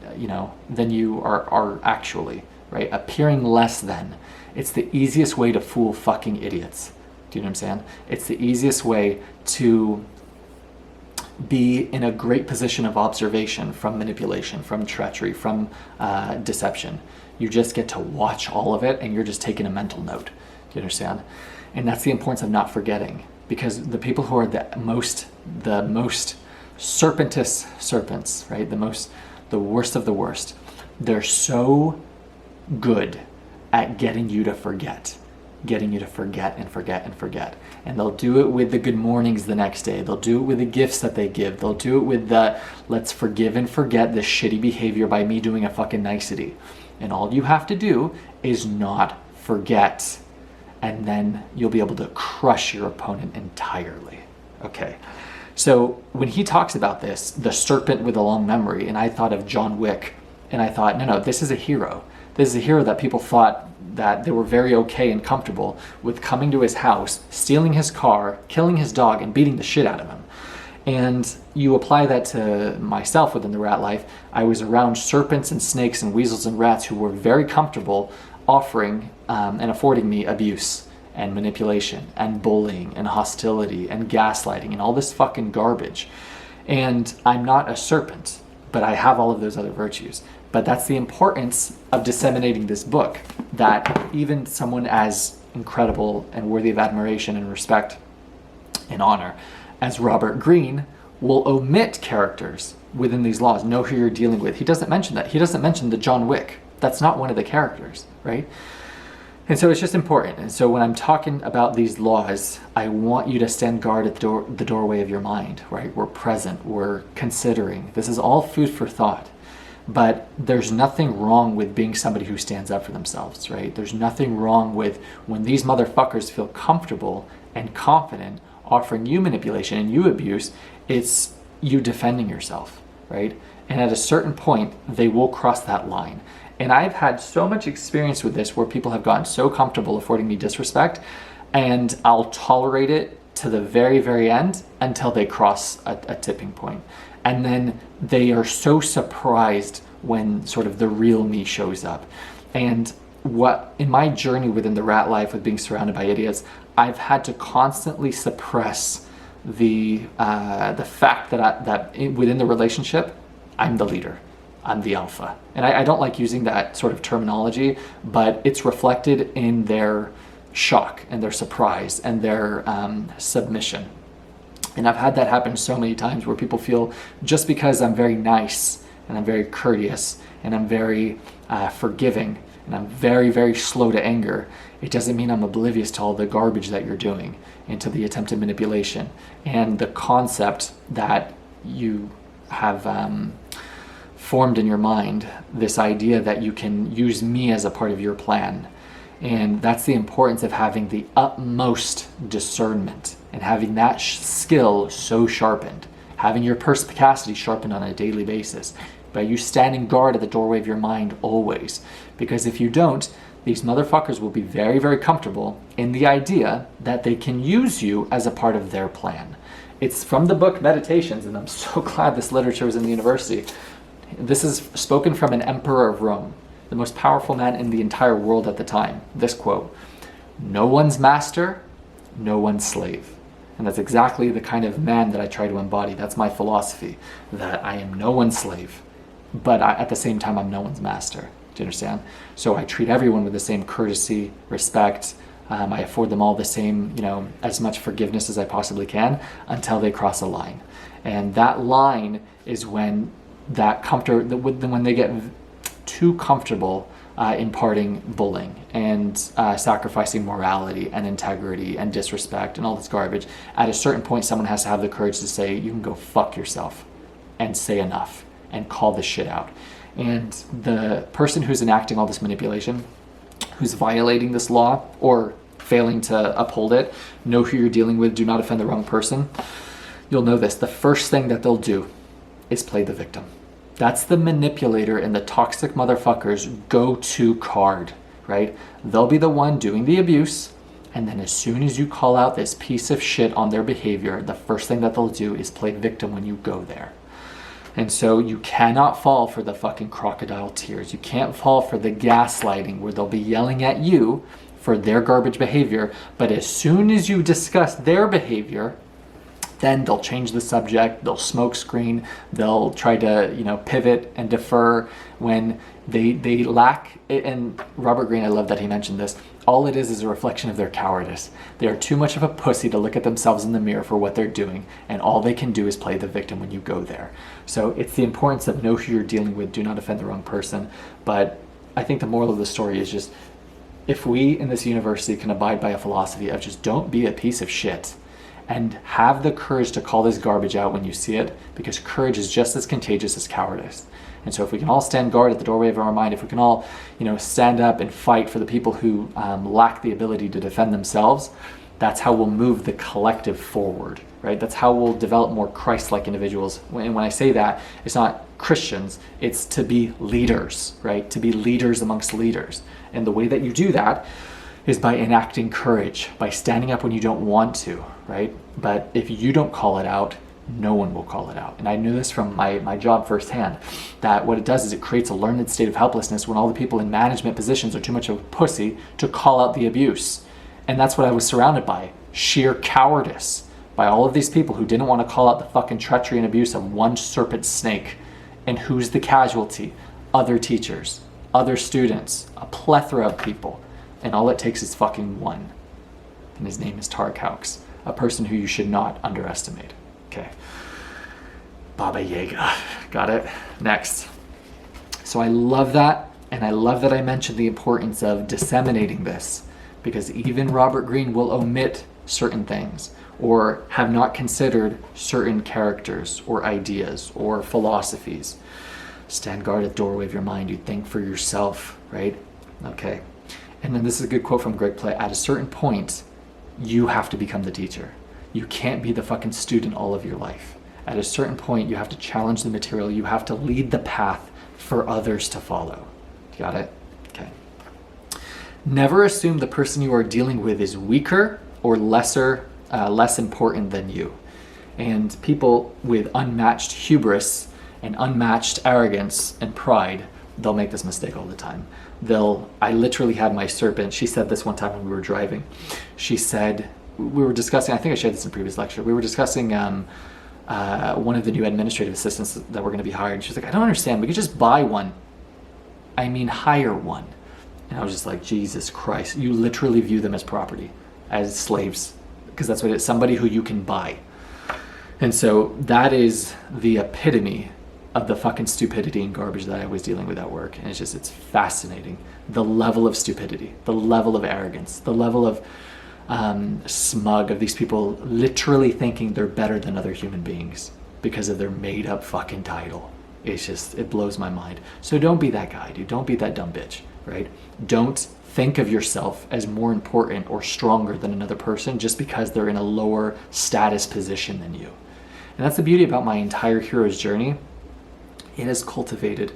S1: you are actually, right? Appearing less than. It's the easiest way to fool fucking idiots. Do you know what I'm saying? It's the easiest way to be in a great position of observation from manipulation, from treachery, from deception. You just get to watch all of it and you're just taking a mental note. Do you understand? And that's the importance of not forgetting, because the people who are the most serpentous serpents, right? The worst of the worst, they're so good at getting you to forget and forget. And they'll do it with the good mornings the next day. They'll do it with the gifts that they give. They'll do it with the let's forgive and forget this shitty behavior by me doing a fucking nicety. And all you have to do is not forget. And then you'll be able to crush your opponent entirely. Okay. So when he talks about this, the serpent with a long memory, and I thought of John Wick, and I thought, no, this is a hero. This is a hero that people thought that they were very okay and comfortable with coming to his house, stealing his car, killing his dog, and beating the shit out of him. And you apply that to myself within the rat life. I was around serpents and snakes and weasels and rats who were very comfortable offering and affording me abuse and manipulation and bullying and hostility and gaslighting and all this fucking garbage. And I'm not a serpent, but I have all of those other virtues. But that's the importance of disseminating this book, that even someone as incredible and worthy of admiration and respect and honor as Robert Greene will omit characters within these laws. Know who you're dealing with. He doesn't mention that. He doesn't mention the John Wick. That's not one of the characters, right? And so it's just important. And so when I'm talking about these laws, I want you to stand guard at the doorway of your mind, right? We're present, we're considering. This is all food for thought. But there's nothing wrong with being somebody who stands up for themselves, right? There's nothing wrong with when these motherfuckers feel comfortable and confident offering you manipulation and you abuse, it's you defending yourself, right? And at a certain point, they will cross that line. And I've had so much experience with this where people have gotten so comfortable affording me disrespect, and I'll tolerate it to the very, very end until they cross a tipping point. And then they are so surprised when sort of the real me shows up. And what in my journey within the rat life with being surrounded by idiots, I've had to constantly suppress the fact that within the relationship, I'm the leader. I'm the alpha. And I don't like using that sort of terminology, but it's reflected in their shock and their surprise and their submission. And I've had that happen so many times where people feel just because I'm very nice and I'm very courteous and I'm very forgiving and I'm very, very slow to anger, it doesn't mean I'm oblivious to all the garbage that you're doing and to the attempted manipulation and the concept that you have formed in your mind, this idea that you can use me as a part of your plan. And that's the importance of having the utmost discernment and having that skill so sharpened, having your perspicacity sharpened on a daily basis, by you standing guard at the doorway of your mind always. Because if you don't, these motherfuckers will be very, very comfortable in the idea that they can use you as a part of their plan. It's from the book Meditations, and I'm so glad this literature was in the university. This is spoken from an emperor of Rome, the most powerful man in the entire world at the time. This quote, "No one's master, no one's slave." And that's exactly the kind of man that I try to embody. That's my philosophy, that I am no one's slave, but at the same time, I'm no one's master. Do you understand? So I treat everyone with the same courtesy, respect. I afford them all the same, as much forgiveness as I possibly can until they cross a line. And that line is when when they get too comfortable imparting bullying and sacrificing morality and integrity and disrespect and all this garbage. At a certain point, someone has to have the courage to say, you can go fuck yourself, and say enough and call this shit out. And the person who's enacting all this manipulation, who's violating this law or failing to uphold it, know who you're dealing with, do not offend the wrong person, you'll know this. The first thing that they'll do is play the victim. That's the manipulator and the toxic motherfucker's go-to card, right? They'll be the one doing the abuse, and then as soon as you call out this piece of shit on their behavior, the first thing that they'll do is play victim when you go there. And so you cannot fall for the fucking crocodile tears. You can't fall for the gaslighting where they'll be yelling at you for their garbage behavior, but as soon as you discuss their behavior, then they'll change the subject, they'll smoke screen, they'll try to, pivot and defer when they lack, and Robert Greene, I love that he mentioned this, all it is a reflection of their cowardice. They are too much of a pussy to look at themselves in the mirror for what they're doing, and all they can do is play the victim when you go there. So it's the importance of know who you're dealing with, do not offend the wrong person. But I think the moral of the story is just, if we in this university can abide by a philosophy of just don't be a piece of shit, and have the courage to call this garbage out when you see it, because courage is just as contagious as cowardice. And so if we can all stand guard at the doorway of our mind, if we can all, stand up and fight for the people who lack the ability to defend themselves, that's how we'll move the collective forward, right? That's how we'll develop more Christ-like individuals. And when I say that, it's not Christians, it's to be leaders, right? To be leaders amongst leaders. And the way that you do that is by enacting courage, by standing up when you don't want to, right? But if you don't call it out, no one will call it out. And I knew this from my job firsthand, that what it does is it creates a learned state of helplessness when all the people in management positions are too much of a pussy to call out the abuse. And that's what I was surrounded by, sheer cowardice, by all of these people who didn't want to call out the fucking treachery and abuse of one serpent snake. And who's the casualty? Other teachers, other students, a plethora of people. And all it takes is fucking one. And his name is Tarek Hawks, a person who you should not underestimate. Okay. Baba Yaga. Got it? Next. So I love that. And I love that I mentioned the importance of disseminating this, because even Robert Greene will omit certain things or have not considered certain characters or ideas or philosophies. Stand guard at the doorway of your mind. You think for yourself, right? Okay. And then this is a good quote from Greg Platt. At a certain point, you have to become the teacher. You can't be the fucking student all of your life. At a certain point, you have to challenge the material. You have to lead the path for others to follow. Got it? Okay. Never assume the person you are dealing with is weaker or less important than you. And people with unmatched hubris and unmatched arrogance and pride, they'll make this mistake all the time. I literally had my serpent, she said this one time when we were driving. She said, we were discussing, I think I shared this in a previous lecture, we were discussing one of the new administrative assistants that were going to be hired. She was like, I don't understand, we could just buy one. I mean, hire one. And I was just like, Jesus Christ, you literally view them as property, as slaves, because that's what it is, somebody who you can buy. And so that is the epitome of the fucking stupidity and garbage that I was dealing with at work. And it's fascinating. The level of stupidity, the level of arrogance, the level of smug of these people literally thinking they're better than other human beings because of their made up fucking title. It blows my mind. So don't be that guy, dude. Don't be that dumb bitch, right? Don't think of yourself as more important or stronger than another person just because they're in a lower status position than you. And that's the beauty about my entire hero's journey. It has cultivated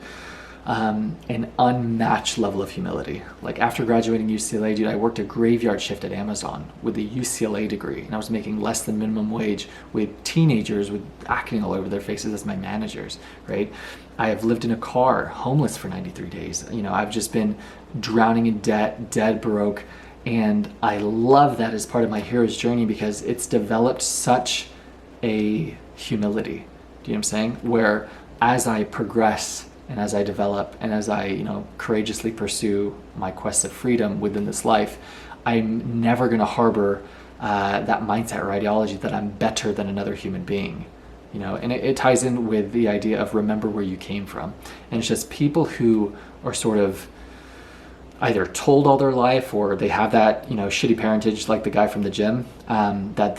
S1: an unmatched level of humility. Like after graduating UCLA, dude, I worked a graveyard shift at Amazon with a UCLA degree, and I was making less than minimum wage with teenagers with acne all over their faces as my managers, right? I have lived in a car, homeless for 93 days. I've just been drowning in debt, dead broke, and I love that as part of my hero's journey because it's developed such a humility. Do you know what I'm saying? Where as I progress and as I develop and as I, courageously pursue my quest of freedom within this life, I'm never going to harbor that mindset or ideology that I'm better than another human being. And it ties in with the idea of remember where you came from. And it's just people who are sort of either told all their life, or they have that, shitty parentage like the guy from the gym, that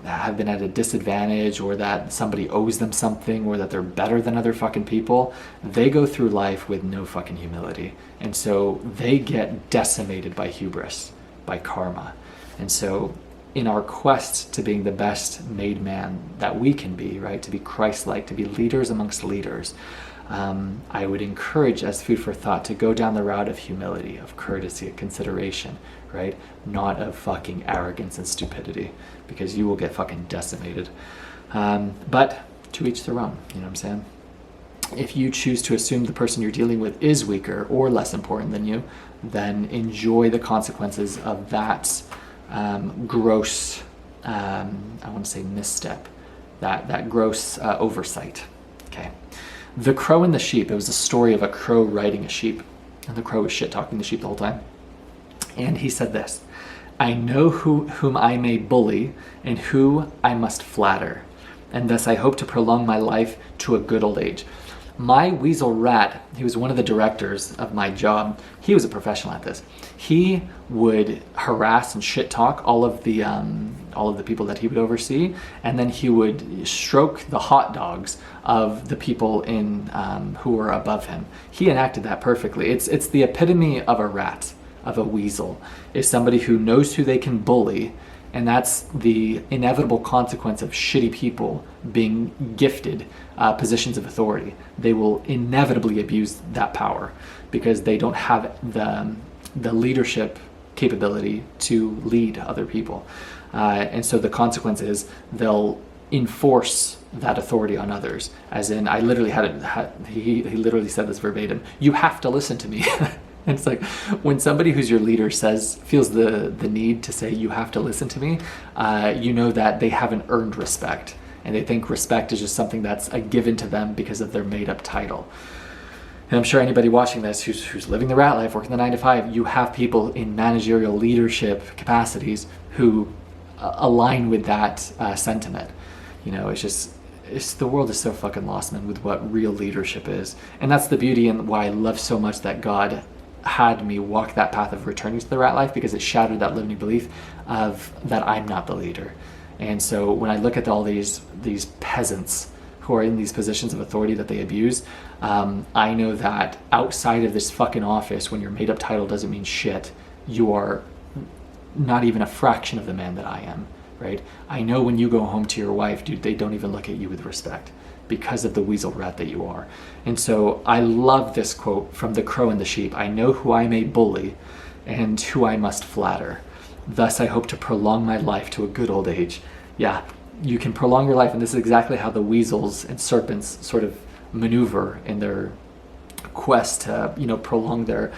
S1: have been at a disadvantage, or that somebody owes them something, or that they're better than other fucking people. They go through life with no fucking humility. And so they get decimated by hubris, by karma. And so in our quest to being the best made man that we can be, right, to be Christ-like, to be leaders amongst leaders, I would encourage, as food for thought, to go down the route of humility, of courtesy, of consideration, right? Not of fucking arrogance and stupidity, because you will get fucking decimated. But to each their own, you know what I'm saying? If you choose to assume the person you're dealing with is weaker or less important than you, then enjoy the consequences of that gross, I want to say misstep, that gross oversight, okay? The Crow and the Sheep. It was a story of a crow riding a sheep, and the crow was shit-talking the sheep the whole time. And he said this: I know whom I may bully and who I must flatter, and thus I hope to prolong my life to a good old age. My weasel rat, he was one of the directors of my job. He was a professional at this. He would harass and shit talk all of the people that he would oversee, and then he would stroke the hot dogs of the people in who were above him. He enacted that perfectly. It's the epitome of a rat, of a weasel, is somebody who knows who they can bully. And that's the inevitable consequence of shitty people being gifted positions of authority. They will inevitably abuse that power because they don't have the leadership capability to lead other people. And so the consequence is they'll enforce that authority on others. As in, I literally he literally said this verbatim: you have to listen to me. It's like when somebody who's your leader feels the need to say, you have to listen to me, you know that they haven't earned respect, and they think respect is just something that's a given to them because of their made up title. And I'm sure anybody watching this who's living the rat life, working the 9 to 5, you have people in managerial leadership capacities who align with that sentiment. It's the world is so fucking lost, man, with what real leadership is. And that's the beauty and why I love so much that God had me walk that path of returning to the rat life, because it shattered that limiting belief of that I'm not the leader. And so when I look at all these peasants who are in these positions of authority that they abuse, I know that outside of this fucking office, when your made up title doesn't mean shit, you are not even a fraction of the man that I am, right? I know when you go home to your wife, dude, they don't even look at you with respect because of the weasel rat that you are. And so I love this quote from the Crow and the Sheep: I know who I may bully and who I must flatter. Thus I hope to prolong my life to a good old age. Yeah, you can prolong your life, and this is exactly how the weasels and serpents sort of maneuver in their quest to, prolong their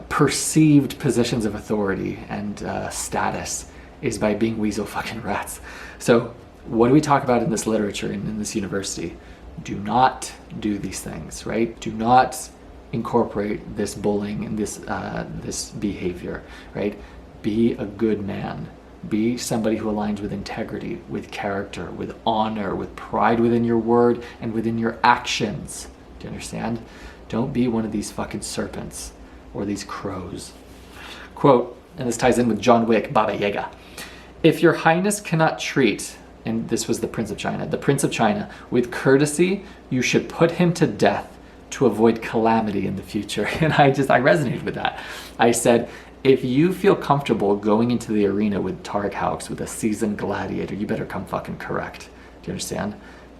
S1: perceived positions of authority and status, is by being weasel fucking rats. So what do we talk about in this literature and in this university? Do not do these things, right? Do not incorporate this bullying and this behavior, right? Be a good man. Be somebody who aligns with integrity, with character, with honor, with pride within your word and within your actions. Do you understand? Don't be one of these fucking serpents or these crows. Quote, and this ties in with John Wick, Baba Yaga: if your highness cannot treat, and this was the Prince of China, with courtesy, you should put him to death to avoid calamity in the future. And I resonated with that. I said, if you feel comfortable going into the arena with Tarek Hawks, with a seasoned gladiator, you better come fucking correct. Do you understand?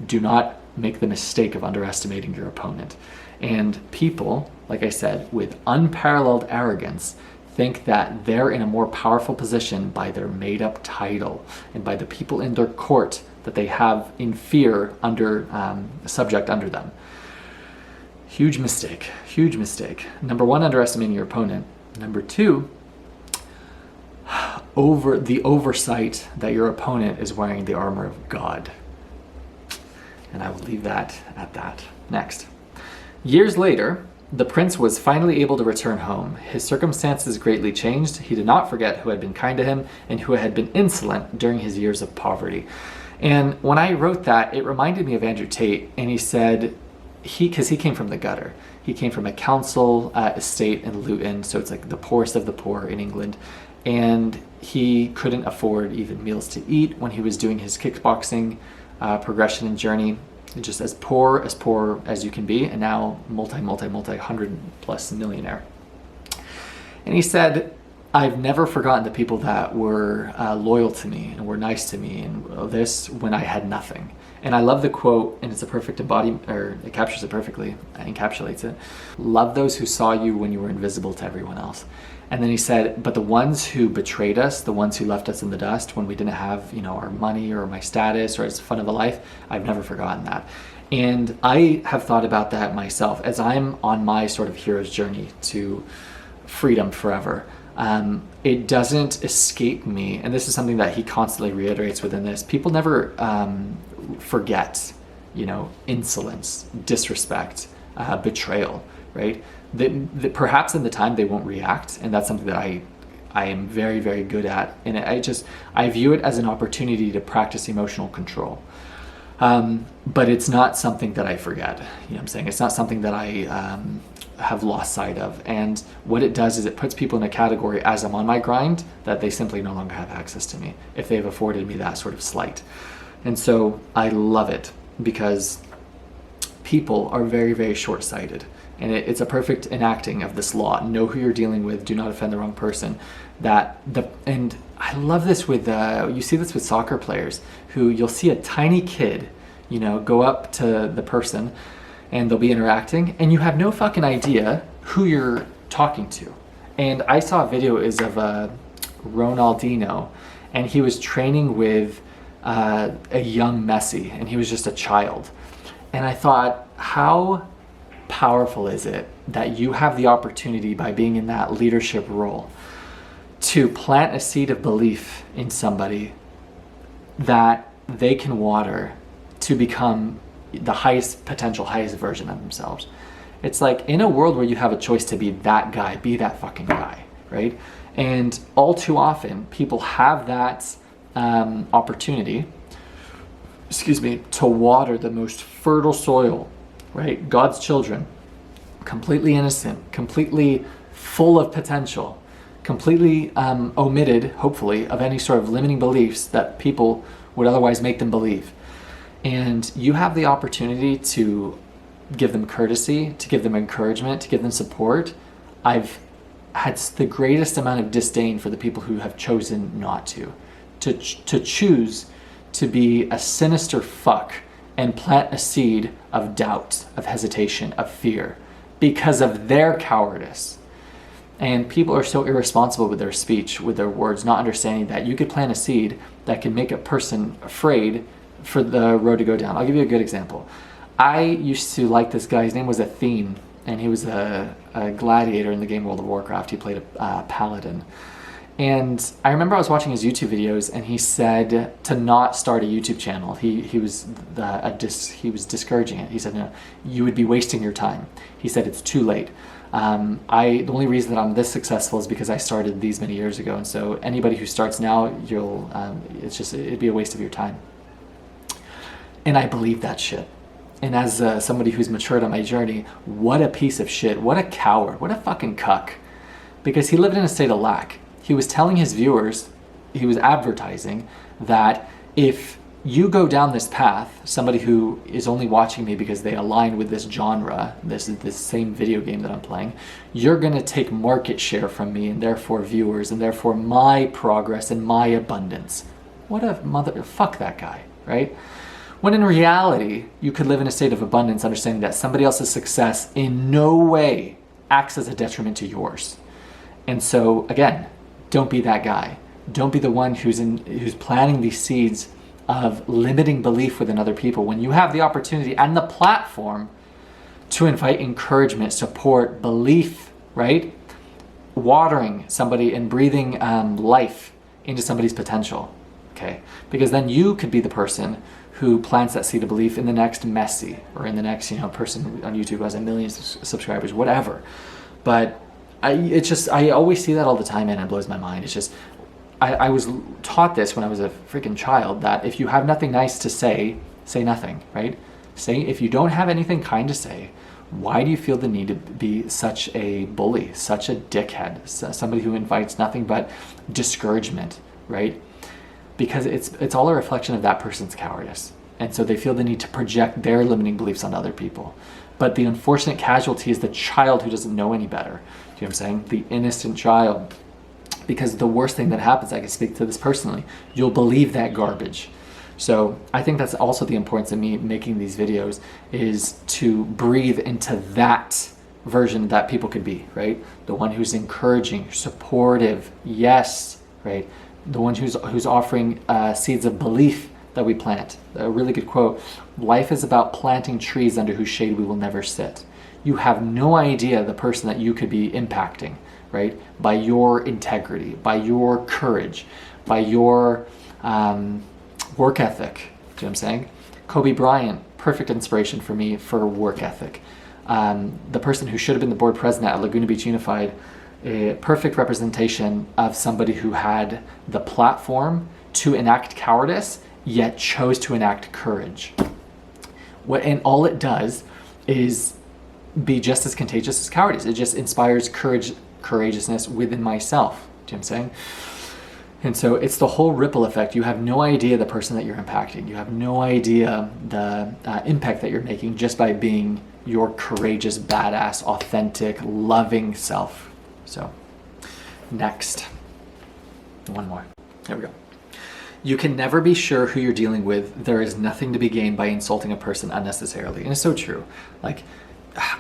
S1: Do not make the mistake of underestimating your opponent. And people, like I said, with unparalleled arrogance, think that they're in a more powerful position by their made-up title and by the people in their court that they have in fear subject under them. Huge mistake. Number one, underestimating your opponent. Number two, over the oversight that your opponent is wearing the armor of God. And I will leave that at that. Next. Years later, the prince was finally able to return home. His circumstances greatly changed. He did not forget who had been kind to him and who had been insolent during his years of poverty. And when I wrote that, it reminded me of Andrew Tate, and he said because he came from the gutter. He came from a council estate in Luton, so it's like the poorest of the poor in England. And he couldn't afford even meals to eat when he was doing his kickboxing progression and journey. Just as poor as you can be, and now multi 100+ millionaire. And he said, I've never forgotten the people that were loyal to me and were nice to me, and this when I had nothing. And I love the quote, and it's a perfect embodiment, or it captures it perfectly, encapsulates it. Love those who saw you when you were invisible to everyone else. And then he said, but the ones who betrayed us, the ones who left us in the dust when we didn't have, our money or my status or as fun of a life, I've never forgotten that. And I have thought about that myself as I'm on my sort of hero's journey to freedom forever. It doesn't escape me, and this is something that he constantly reiterates within this. People never forget, insolence, disrespect, betrayal, right? That perhaps in the time they won't react, and that's something that I am very, very good at. And I view it as an opportunity to practice emotional control. But it's not something that I forget. What I'm saying? It's not something that I have lost sight of. And what it does is it puts people in a category as I'm on my grind that they simply no longer have access to me if they've afforded me that sort of slight. And so I love it because people are very, very short-sighted. And it's a perfect enacting of this law. Know who you're dealing with. Do not offend the wrong person. And I love this with, you see this with soccer players who you'll see a tiny kid, go up to the person and they'll be interacting and you have no fucking idea who you're talking to. And I saw a video is of Ronaldinho, and he was training with a young Messi, and he was just a child. And I thought, how powerful is it that you have the opportunity by being in that leadership role to plant a seed of belief in somebody that they can water to become the highest potential, highest version of themselves. It's like in a world where you have a choice to be that guy, be that fucking guy, right? And all too often people have that opportunity, to water the most fertile soil, right? God's children, completely innocent, completely full of potential, completely omitted, hopefully, of any sort of limiting beliefs that people would otherwise make them believe. And you have the opportunity to give them courtesy, to give them encouragement, to give them support. I've had the greatest amount of disdain for the people who have chosen not to choose to be a sinister fuck and plant a seed of doubt, of hesitation, of fear because of their cowardice. And people are so irresponsible with their speech, with their words, not understanding that you could plant a seed that can make a person afraid for the road to go down. I'll give you a good example. I used to like this guy. His name was Athene, and he was a gladiator in the game World of Warcraft. He played a paladin. And I remember I was watching his YouTube videos, and he said to not start a YouTube channel. He was discouraging it. He said, no, you would be wasting your time. He said, it's too late. The only reason that I'm this successful is because I started these many years ago. And so anybody who starts now, it'd be a waste of your time. And I believe that shit. And as somebody who's matured on my journey, what a piece of shit. What a coward. What a fucking cuck. Because he lived in a state of lack. He was telling his viewers, he was advertising that if you go down this path, somebody who is only watching me because they align with this genre, this same video game that I'm playing, you're going to take market share from me and therefore viewers and therefore my progress and my abundance. What a fuck that guy, right? When in reality, you could live in a state of abundance, understanding that somebody else's success in no way acts as a detriment to yours. And so, again, don't be that guy. Don't be the one who's planting these seeds of limiting belief within other people when you have the opportunity and the platform to invite encouragement, support, belief, right? Watering somebody and breathing life into somebody's potential, okay? Because then you could be the person who plants that seed of belief in the next Messi or in the next, person on YouTube who has 1 million subscribers, whatever. But I always see that all the time, and it blows my mind. It's just, I was taught this when I was a freaking child, that if you have nothing nice to say, say nothing, right? Say, if you don't have anything kind to say, why do you feel the need to be such a bully, such a dickhead, somebody who invites nothing but discouragement, right? Because it's all a reflection of that person's cowardice. And so they feel the need to project their limiting beliefs on other people. But the unfortunate casualty is the child who doesn't know any better. Do you know what I'm saying? The innocent child. Because the worst thing that happens, I can speak to this personally, you'll believe that garbage. So I think that's also the importance of me making these videos, is to breathe into that version that people could be, right? The one who's encouraging, supportive, yes, right? The one who's offering seeds of belief that we plant. A really good quote, life is about planting trees under whose shade we will never sit. You have no idea the person that you could be impacting, right? By your integrity, by your courage, by your work ethic. Do you know what I'm saying? Kobe Bryant, perfect inspiration for me for work ethic. The person who should have been the board president at Laguna Beach Unified, a perfect representation of somebody who had the platform to enact cowardice, yet chose to enact courage. And all it does is be just as contagious as cowardice. It just inspires courageousness within myself. Do you know what I'm saying? And so it's the whole ripple effect. You have no idea the person that you're impacting. You have no idea the impact that you're making just by being your courageous, badass, authentic, loving self. So, next. One more. There we go. You can never be sure who you're dealing with. There is nothing to be gained by insulting a person unnecessarily. And it's so true. Like,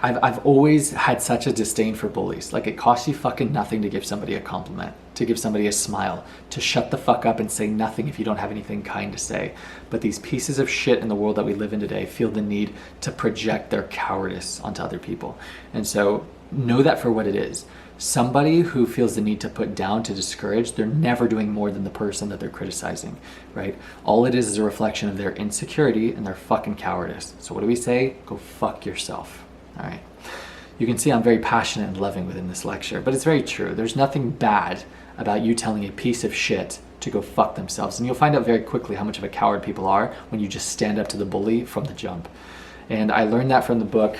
S1: I've always had such a disdain for bullies. Like, it costs you fucking nothing to give somebody a compliment, to give somebody a smile, to shut the fuck up and say nothing if you don't have anything kind to say. But these pieces of shit in the world that we live in today feel the need to project their cowardice onto other people. And so know that for what it is. Somebody who feels the need to put down, to discourage, they're never doing more than the person that they're criticizing, right? All it is a reflection of their insecurity and their fucking cowardice. So what do we say? Go fuck yourself. All right. You can see I'm very passionate and loving within this lecture, but it's very true. There's nothing bad about you telling a piece of shit to go fuck themselves. And you'll find out very quickly how much of a coward people are when you just stand up to the bully from the jump. And I learned that from the book,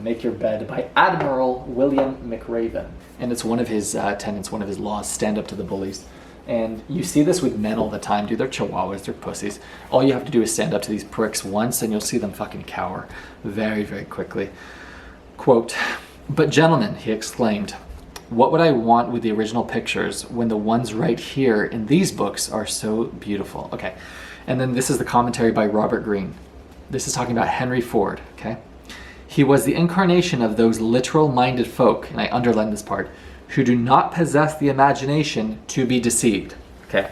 S1: Make Your Bed by Admiral William McRaven. And it's one of his tenets, one of his laws, stand up to the bullies. And you see this with men all the time, dude. They're chihuahuas, they're pussies. All you have to do is stand up to these pricks once and you'll see them fucking cower very, very quickly. Quote, "But gentlemen," he exclaimed, "what would I want with the original pictures when the ones right here in these books are so beautiful?" Okay, and then this is the commentary by Robert Greene. This is talking about Henry Ford, okay? "He was the incarnation of those literal-minded folk," and I underline this part, "who do not possess the imagination to be deceived." Okay,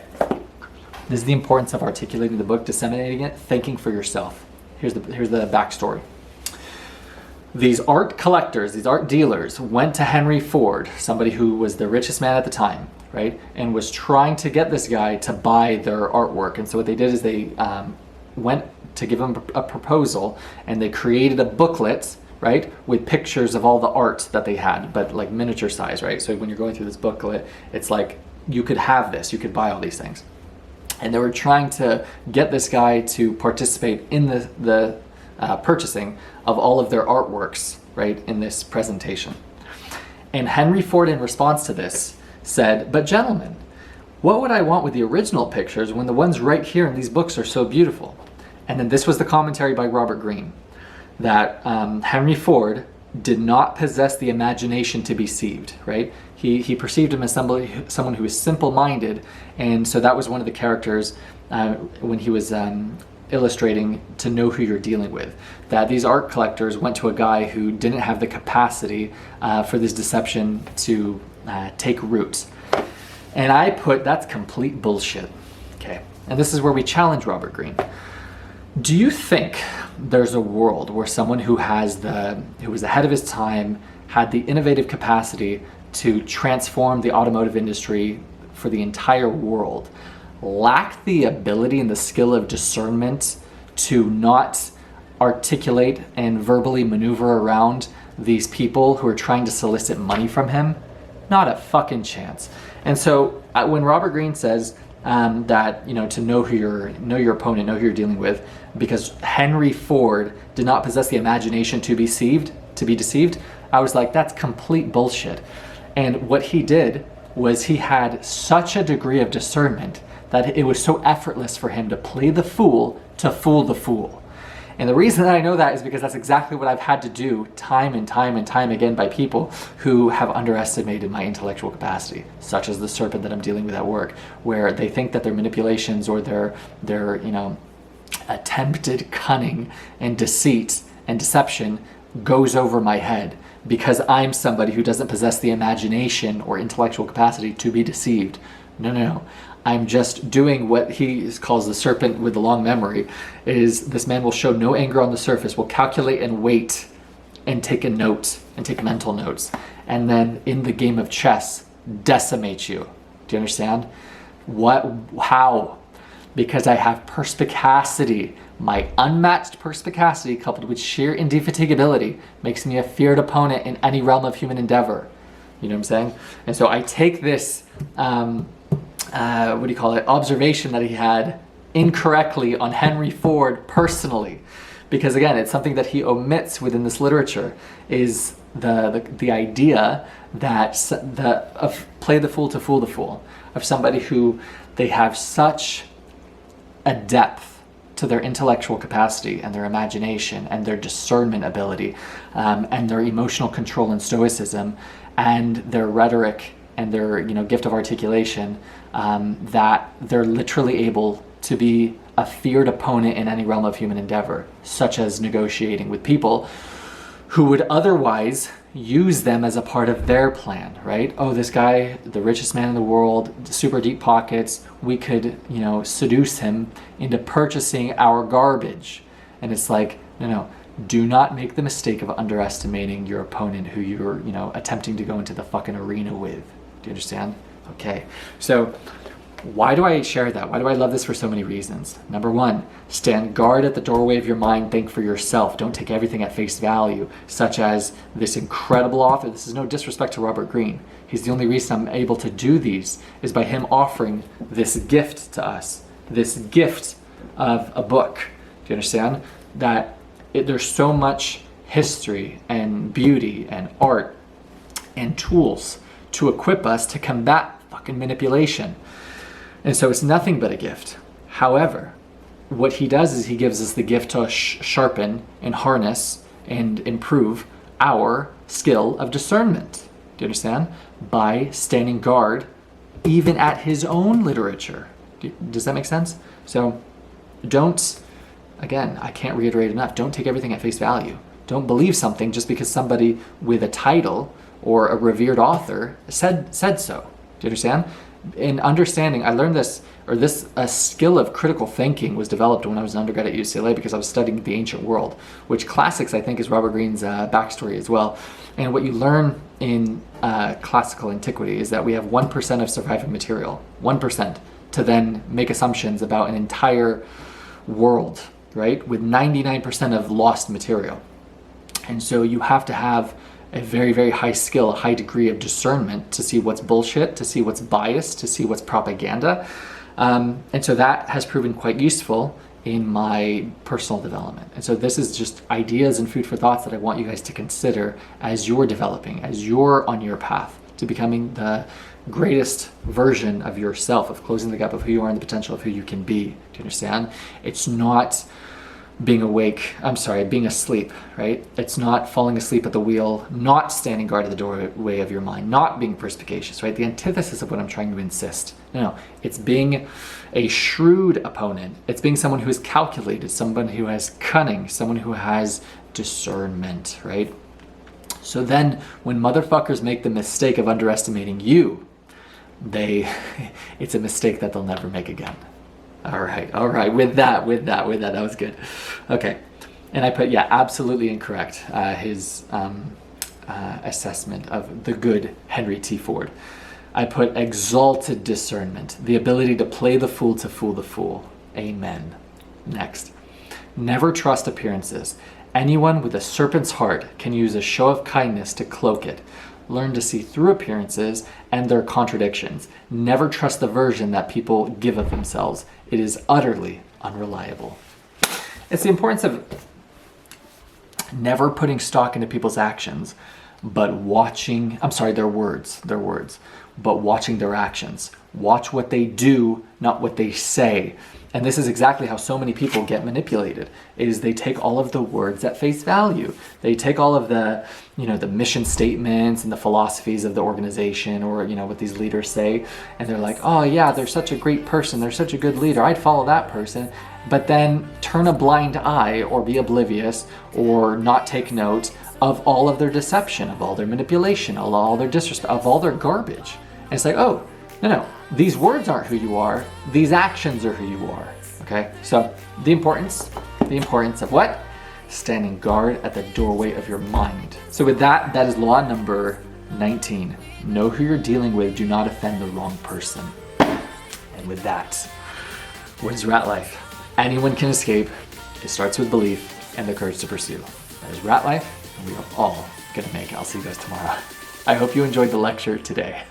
S1: this is the importance of articulating the book, disseminating it, thinking for yourself. Here's the backstory. These art collectors, these art dealers, went to Henry Ford, somebody who was the richest man at the time, right? And was trying to get this guy to buy their artwork. And so what they did is they went to give him a proposal, and they created a booklet, right, with pictures of all the art that they had, but like miniature size, right? So when you're going through this booklet, it's like, you could have this, you could buy all these things. And they were trying to get this guy to participate in the purchasing of all of their artworks, right, in this presentation. And Henry Ford, in response to this, said, "But gentlemen, what would I want with the original pictures when the ones right here in these books are so beautiful?" And then this was the commentary by Robert Greene, that Henry Ford did not possess the imagination to be deceived, right? He perceived him as someone who was simple-minded, and so that was one of the characters when he was illustrating to know who you're dealing with. That these art collectors went to a guy who didn't have the capacity for this deception to take root. And I put, that's complete bullshit. Okay, and this is where we challenge Robert Greene. Do you think there's a world where someone who was ahead of his time, had the innovative capacity to transform the automotive industry for the entire world, lack the ability and the skill of discernment to not articulate and verbally maneuver around these people who are trying to solicit money from him? Not a fucking chance. And so when Robert Greene says, that, to know your opponent, know who you're dealing with, because Henry Ford did not possess the imagination to be deceived. I was like, that's complete bullshit. And what he did was he had such a degree of discernment that it was so effortless for him to play the fool to fool the fool. And the reason that I know that is because that's exactly what I've had to do time and time and time again by people who have underestimated my intellectual capacity, such as the serpent that I'm dealing with at work, where they think that their manipulations or their attempted cunning and deceit and deception goes over my head because I'm somebody who doesn't possess the imagination or intellectual capacity to be deceived. No. I'm just doing what he calls the serpent with the long memory, is this man will show no anger on the surface, will calculate and wait and take a note and take mental notes. And then in the game of chess, decimate you. Do you understand? How? Because I have perspicacity. My unmatched perspicacity coupled with sheer indefatigability makes me a feared opponent in any realm of human endeavor. You know what I'm saying? And so I take this, observation that he had incorrectly on Henry Ford personally. Because again, it's something that he omits within this literature, is the idea that of play the fool to fool the fool, of somebody who they have such a depth to their intellectual capacity and their imagination and their discernment ability, and their emotional control and stoicism and their rhetoric and their gift of articulation, that they're literally able to be a feared opponent in any realm of human endeavor, such as negotiating with people who would otherwise use them as a part of their plan, right? Oh, this guy, the richest man in the world, super deep pockets, we could, seduce him into purchasing our garbage. And it's like, no, do not make the mistake of underestimating your opponent who you're, attempting to go into the fucking arena with. Do you understand? Okay. So why do I share that? Why do I love this for so many reasons? Number one, stand guard at the doorway of your mind. Think for yourself. Don't take everything at face value, such as this incredible author. This is no disrespect to Robert Greene. He's the only reason I'm able to do these is by him offering this gift to us, this gift of a book. Do you understand? That there's so much history and beauty and art and tools to equip us to combat fucking manipulation. And so it's nothing but a gift. However, what he does is he gives us the gift to sharpen and harness and improve our skill of discernment. Do you understand? By standing guard even at his own literature. Does that make sense? So don't, again, I can't reiterate enough, don't take everything at face value. Don't believe something just because somebody with a title or a revered author said so. Do you understand? In understanding, I learned this, or this a skill of critical thinking was developed when I was an undergrad at UCLA because I was studying the ancient world, which classics I think is Robert Greene's backstory as well. And what you learn in classical antiquity is that we have 1% of surviving material, 1%, to then make assumptions about an entire world, right? With 99% of lost material. And so you have to have a very, very high skill, a high degree of discernment to see what's bullshit, to see what's biased, to see what's propaganda. And so that has proven quite useful in my personal development. And so this is just ideas and food for thoughts that I want you guys to consider as you're developing, as you're on your path to becoming the greatest version of yourself, of closing the gap of who you are and the potential of who you can be. Do you understand? It's not being asleep, right? It's not falling asleep at the wheel, not standing guard at the doorway of your mind, not being perspicacious, right? The antithesis of what I'm trying to insist. No, it's being a shrewd opponent. It's being someone who is calculated, someone who has cunning, someone who has discernment, right? So then when motherfuckers make the mistake of underestimating you, it's a mistake that they'll never make again. All right. With that was good. Okay. And I put, absolutely incorrect, his assessment of the good Henry T. Ford. I put exalted discernment, the ability to play the fool to fool the fool. Amen. Next. Never trust appearances. Anyone with a serpent's heart can use a show of kindness to cloak it. Learn to see through appearances and their contradictions. Never trust the version that people give of themselves. It is utterly unreliable. It's the importance of never putting stock into people's actions, but their words, but watching their actions. Watch what they do, not what they say. And this is exactly how so many people get manipulated, is they take all of the words at face value. They take all of the, the mission statements and the philosophies of the organization, or, what these leaders say. And they're like, oh yeah, they're such a great person. They're such a good leader. I'd follow that person. But then turn a blind eye or be oblivious or not take note of all of their deception, of all their manipulation, of all their disrespect, of all their garbage. And it's like, oh, no, these words aren't who you are. These actions are who you are. Okay, so the importance of what? Standing guard at the doorway of your mind. So with that is law number 19. Know who you're dealing with. Do not offend the wrong person. And with that, what is rat life? Anyone can escape. It starts with belief and the courage to pursue. That is rat life, and we are all gonna make it. I'll see you guys tomorrow. I hope you enjoyed the lecture today.